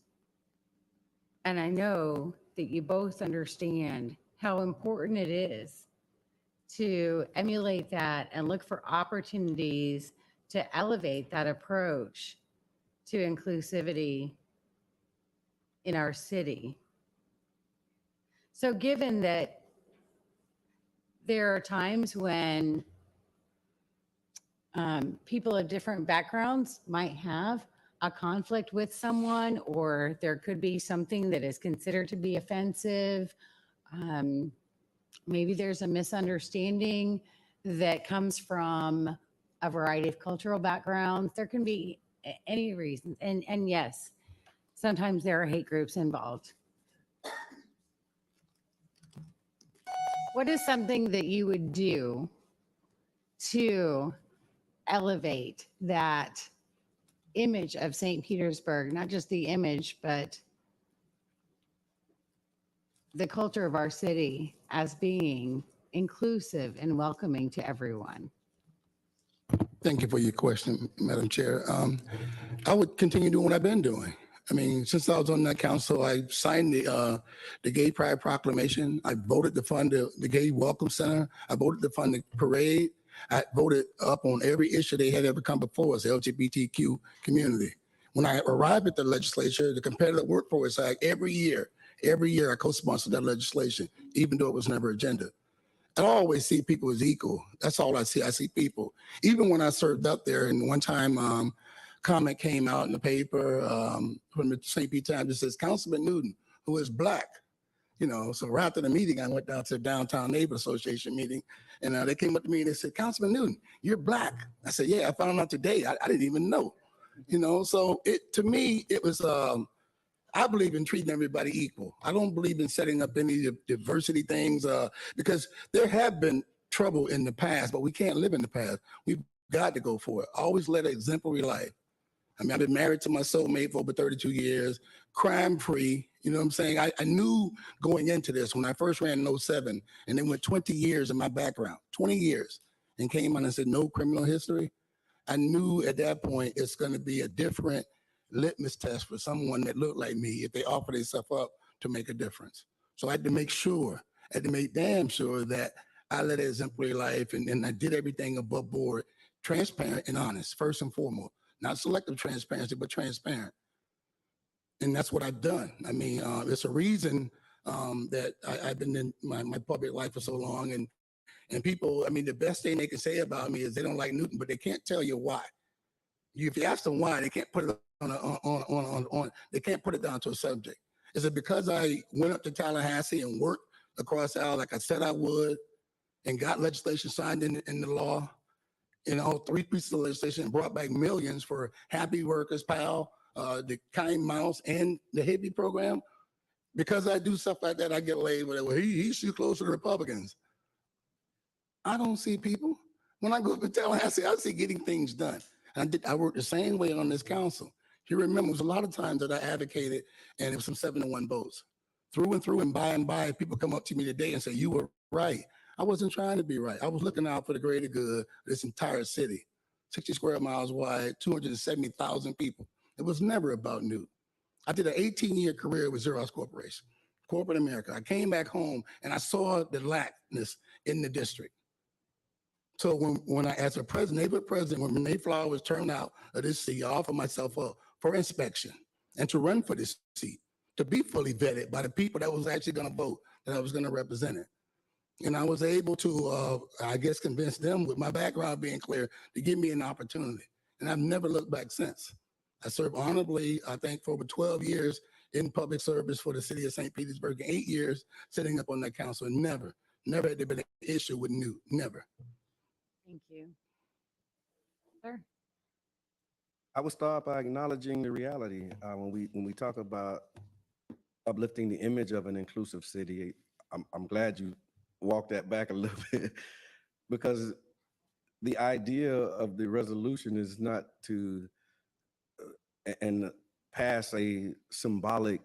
And I know that you both understand how important it is to emulate that and look for opportunities to elevate that approach to inclusivity in our city. So given that there are times when people of different backgrounds might have a conflict with someone, or there could be something that is considered to be offensive, maybe there's a misunderstanding that comes from a variety of cultural backgrounds. There can be any reason. And yes, sometimes there are hate groups involved. What is something that you would do to elevate that image of St. Petersburg, not just the image, but the culture of our city as being inclusive and welcoming to everyone? Thank you for your question, Madam Chair. I would continue doing what I've been doing. I mean, since I was on that council, I signed the Gay Pride Proclamation. I voted to fund the Gay Welcome Center. I voted to fund the parade. I voted up on every issue they had ever come before us, the LGBTQ community. When I arrived at the legislature, the Competitive Workforce Act, every year I co-sponsored that legislation, even though it was never agenda. I always see people as equal. That's all I see. I see people. Even when I served up there, and one time comment came out in the paper from the StPete Times that says, Councilman Newton, who is Black. You know, so right after the meeting, I went down to the Downtown Neighbor Association meeting, and they came up to me and they said, Councilman Newton, you're Black. I said, yeah, I found out today. I didn't even know. You know, so to me, it was, I believe in treating everybody equal. I don't believe in setting up any diversity things because there have been trouble in the past, but we can't live in the past. We've got to go for it. Always led an exemplary life. I mean, I've been married to my soulmate for over 32 years, crime-free. You know what I'm saying? I knew going into this when I first ran in 07, and it went 20 years in my background, 20 years, and came on and said, no criminal history. I knew at that point it's going to be a different litmus test for someone that looked like me if they offer themselves up to make a difference. So I had to make sure, I had to make damn sure that I led an exemplary life and I did everything above board, transparent and honest, first and foremost. Not selective transparency, but transparent. And that's what I've done. I mean, it's a reason that I've been in my public life for so long. And people, I mean, the best thing they can say about me is they don't like Newton, but they can't tell you why. If you ask them why, they can't put it they can't put it down to a subject. Is it because I went up to Tallahassee and worked across the aisle like I said I would and got legislation signed in the law? You know, 3 pieces of legislation brought back millions for Happy Workers, PAL, the Kind Mouse, and the Hippie program. Because I do stuff like that, I get laid with it. Well, he's too close to the Republicans. I don't see people. When I go up to Tallahassee, I see getting things done. And I work the same way on this council. You remember, it was a lot of times that I advocated, and it was some 7-1 votes. Through and by, people come up to me today and say, you were right. I wasn't trying to be right. I was looking out for the greater good of this entire city. 60 square miles wide, 270,000 people. It was never about Newt. I did an 18-year career with Xerox Corporation, corporate America. I came back home and I saw the lackness in the district. So when I, as a president, neighborhood president, when Renee Flowers turned out of this seat, I offered myself up for inspection and to run for this seat, to be fully vetted by the people that was actually going to vote, that I was going to represent it. And I was able to, I guess, convince them with my background being clear to give me an opportunity. And I've never looked back since. I served honorably, I think, for over 12 years in public service for the city of St. Petersburg in 8 years, sitting up on that council, and never had there been an issue with Newt, never. Thank you. Sir? I would start by acknowledging the reality. When we talk about uplifting the image of an inclusive city, I'm glad you walked that back a little bit, because the idea of the resolution is not to and pass a symbolic,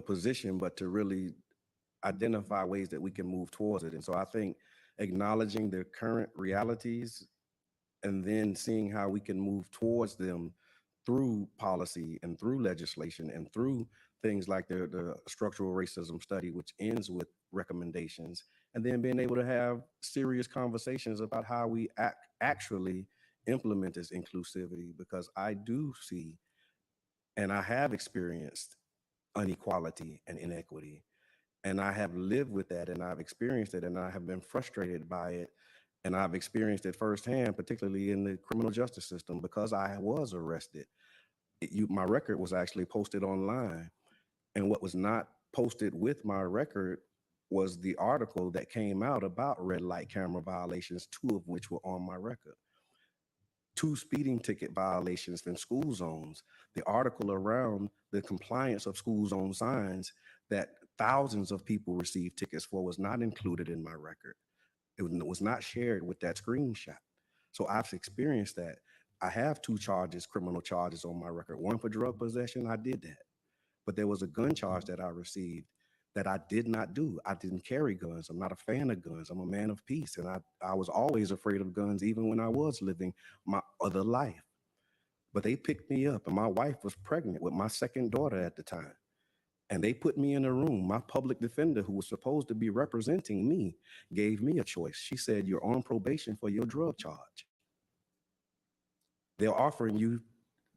position, but to really identify ways that we can move towards it. And so I think acknowledging the current realities and then seeing how we can move towards them through policy and through legislation and through things like the structural racism study, which ends with recommendations, and then being able to have serious conversations about how we actually implement this inclusivity, because I do see and I have experienced inequality and inequity, and I have lived with that, and I've experienced it, and I have been frustrated by it. And I've experienced it firsthand, particularly in the criminal justice system, because I was arrested. My record was actually posted online. And what was not posted with my record was the article that came out about red light camera violations, 2 of which were on my record. 2 speeding ticket violations in school zones. The article around the compliance of school zone signs that thousands of people received tickets for was not included in my record. It was not shared with that screenshot. So I've experienced that. I have 2 charges, criminal charges on my record. 1 for drug possession, I did that. But there was a gun charge that I received that I did not do. I didn't carry guns. I'm not a fan of guns. I'm a man of peace. And I was always afraid of guns, even when I was living my other life. But they picked me up, and my wife was pregnant with my second daughter at the time. And they put me in a room. My public defender, who was supposed to be representing me, gave me a choice. She said, "You're on probation for your drug charge. They're offering you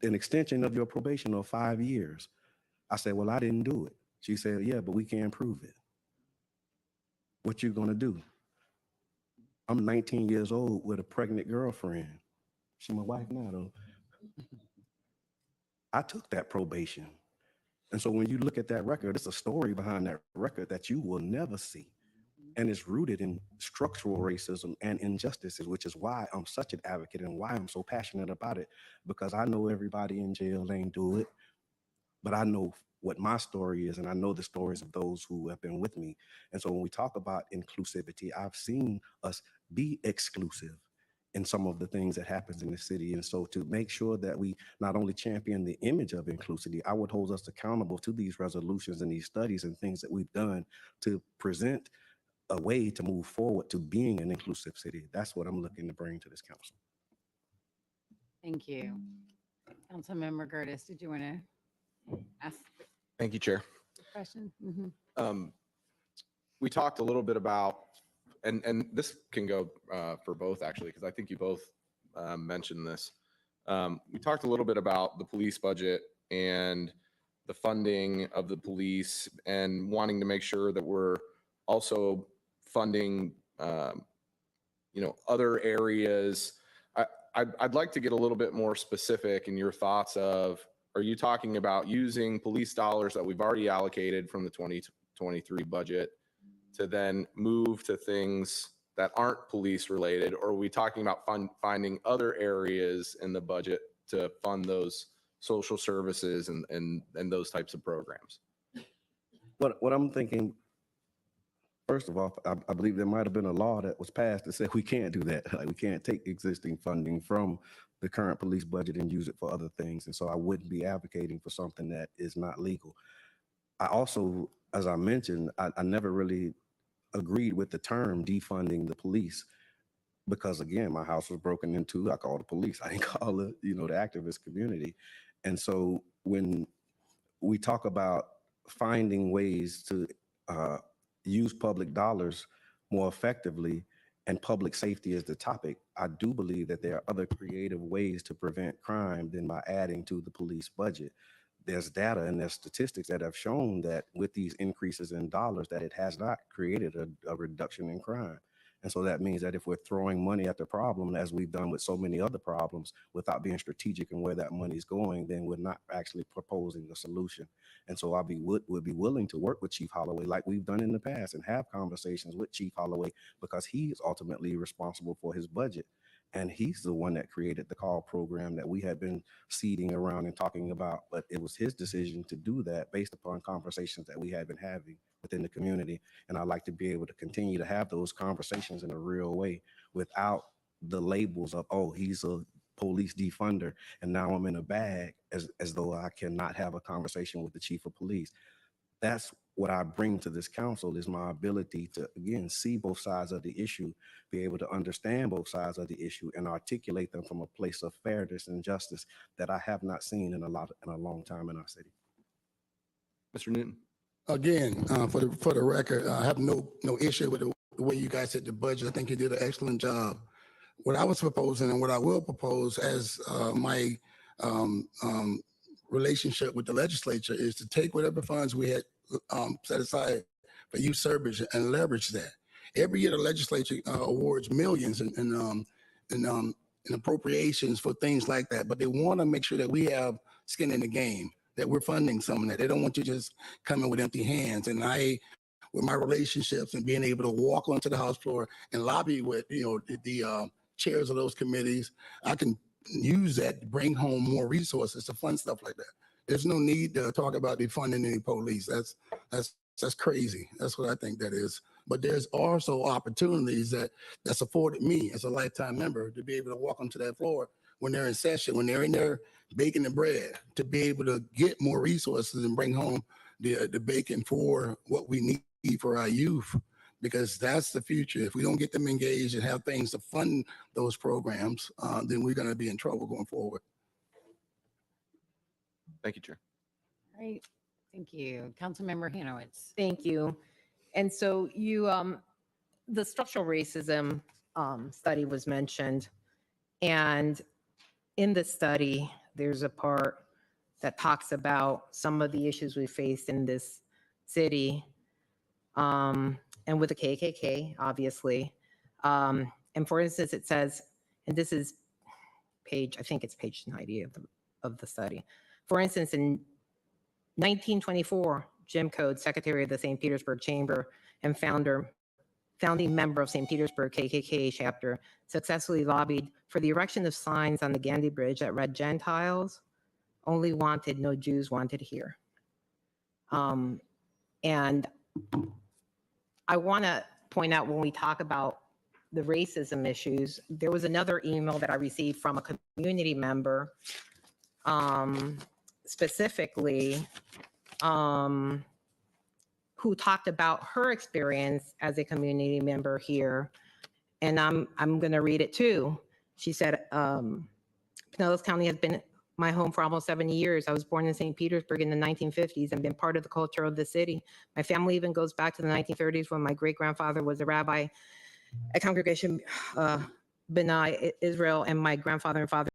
an extension of your probation of 5 years." I said, "Well, I didn't do it." She said, "Yeah, but we can't prove it. What you gonna do?" I'm 19 years old with a pregnant girlfriend. She's my wife now, though. I took that probation. And so when you look at that record, it's a story behind that record that you will never see. And it's rooted in structural racism and injustices, which is why I'm such an advocate and why I'm so passionate about it, because I know everybody in jail ain't do it, but I know what my story is, and I know the stories of those who have been with me. And so when we talk about inclusivity, I've seen us be exclusive in some of the things that happens in the city. And so to make sure that we not only champion the image of inclusivity, I would hold us accountable to these resolutions and these studies and things that we've done to present a way to move forward to being an inclusive city. That's what I'm looking to bring to this council. Thank you. Councilmember Curtis, did you want to ask Thank you, Chair. a question? We talked a little bit about, and this can go for both actually, because I think you both mentioned this. We talked a little bit about the police budget and the funding of the police and wanting to make sure that we're also funding, other areas. I'd like to get a little bit more specific in your thoughts of, are you talking about using police dollars that we've already allocated from the 2023 budget to then move to things that aren't police related? Or are we talking about finding other areas in the budget to fund those social services and those types of programs? What I'm thinking, first of all, I believe there might have been a law that was passed that said we can't do that. Like, we can't take existing funding from the current police budget and use it for other things. And so I wouldn't be advocating for something that is not legal. I also, as I mentioned, I never really agreed with the term defunding the police, because again, my house was broken into. I called the police. I didn't call the activist community. And so when we talk about finding ways to use public dollars more effectively, and public safety is the topic, I do believe that there are other creative ways to prevent crime than by adding to the police budget. There's data and there's statistics that have shown that with these increases in dollars, that it has not created a reduction in crime. And so that means that if we're throwing money at the problem, as we've done with so many other problems, without being strategic in where that money is going, then we're not actually proposing a solution. And so would be willing to work with Chief Holloway like we've done in the past and have conversations with Chief Holloway, because he is ultimately responsible for his budget. And he's the one that created the call program that we had been seeding around and talking about. But it was his decision to do that based upon conversations that we had been having within the community. And I'd like to be able to continue to have those conversations in a real way without the labels of, oh, he's a police defunder and now I'm in a bag, as though I cannot have a conversation with the chief of police. That's what I bring to this council, is my ability to, again, see both sides of the issue, be able to understand both sides of the issue and articulate them from a place of fairness and justice that I have not seen in a long time in our city. Mr. Newton. Again, for the record, I have no issue with the way you guys set the budget. I think you did an excellent job. What I was proposing and what I will propose as my relationship with the legislature is to take whatever funds we had set aside for youth service and leverage that. Every year, the legislature awards millions in appropriations for things like that, but they want to make sure that we have skin in the game, that we're funding some of that. They don't want you just coming with empty hands. And I, with my relationships and being able to walk onto the House floor and lobby with, the chairs of those committees, I can use that to bring home more resources to fund stuff like that. There's no need to talk about defunding any police. That's crazy. That's what I think that is. But there's also opportunities that's afforded me as a lifetime member to be able to walk onto that floor when they're in session, when they're in there baking the bread, to be able to get more resources and bring home the bacon for what we need for our youth, because that's the future. If we don't get them engaged and have things to fund those programs, then we're going to be in trouble going forward. Thank you, Chair. All right. Thank you. Councilmember Hanowitz. Thank you. And so the structural racism study was mentioned. And in the study, there's a part that talks about some of the issues we faced in this city, and with the KKK, obviously. And for instance, it says, and this is I think it's page 90 of the study. For instance, in 1924, Jim Code, secretary of the St. Petersburg Chamber and founding member of St. Petersburg KKK chapter, successfully lobbied for the erection of signs on the Gandhi Bridge that read, "Gentiles only wanted, no Jews wanted here." And I want to point out, when we talk about the racism issues, there was another email that I received from a community member, specifically, who talked about her experience as a community member here. And I'm going to read it too. She said, Pinellas County has been my home for almost 70 years. I was born in St. Petersburg in the 1950s and been part of the culture of the city. My family even goes back to the 1930s when my great-grandfather was a rabbi at Congregation B'nai Israel, and my grandfather and father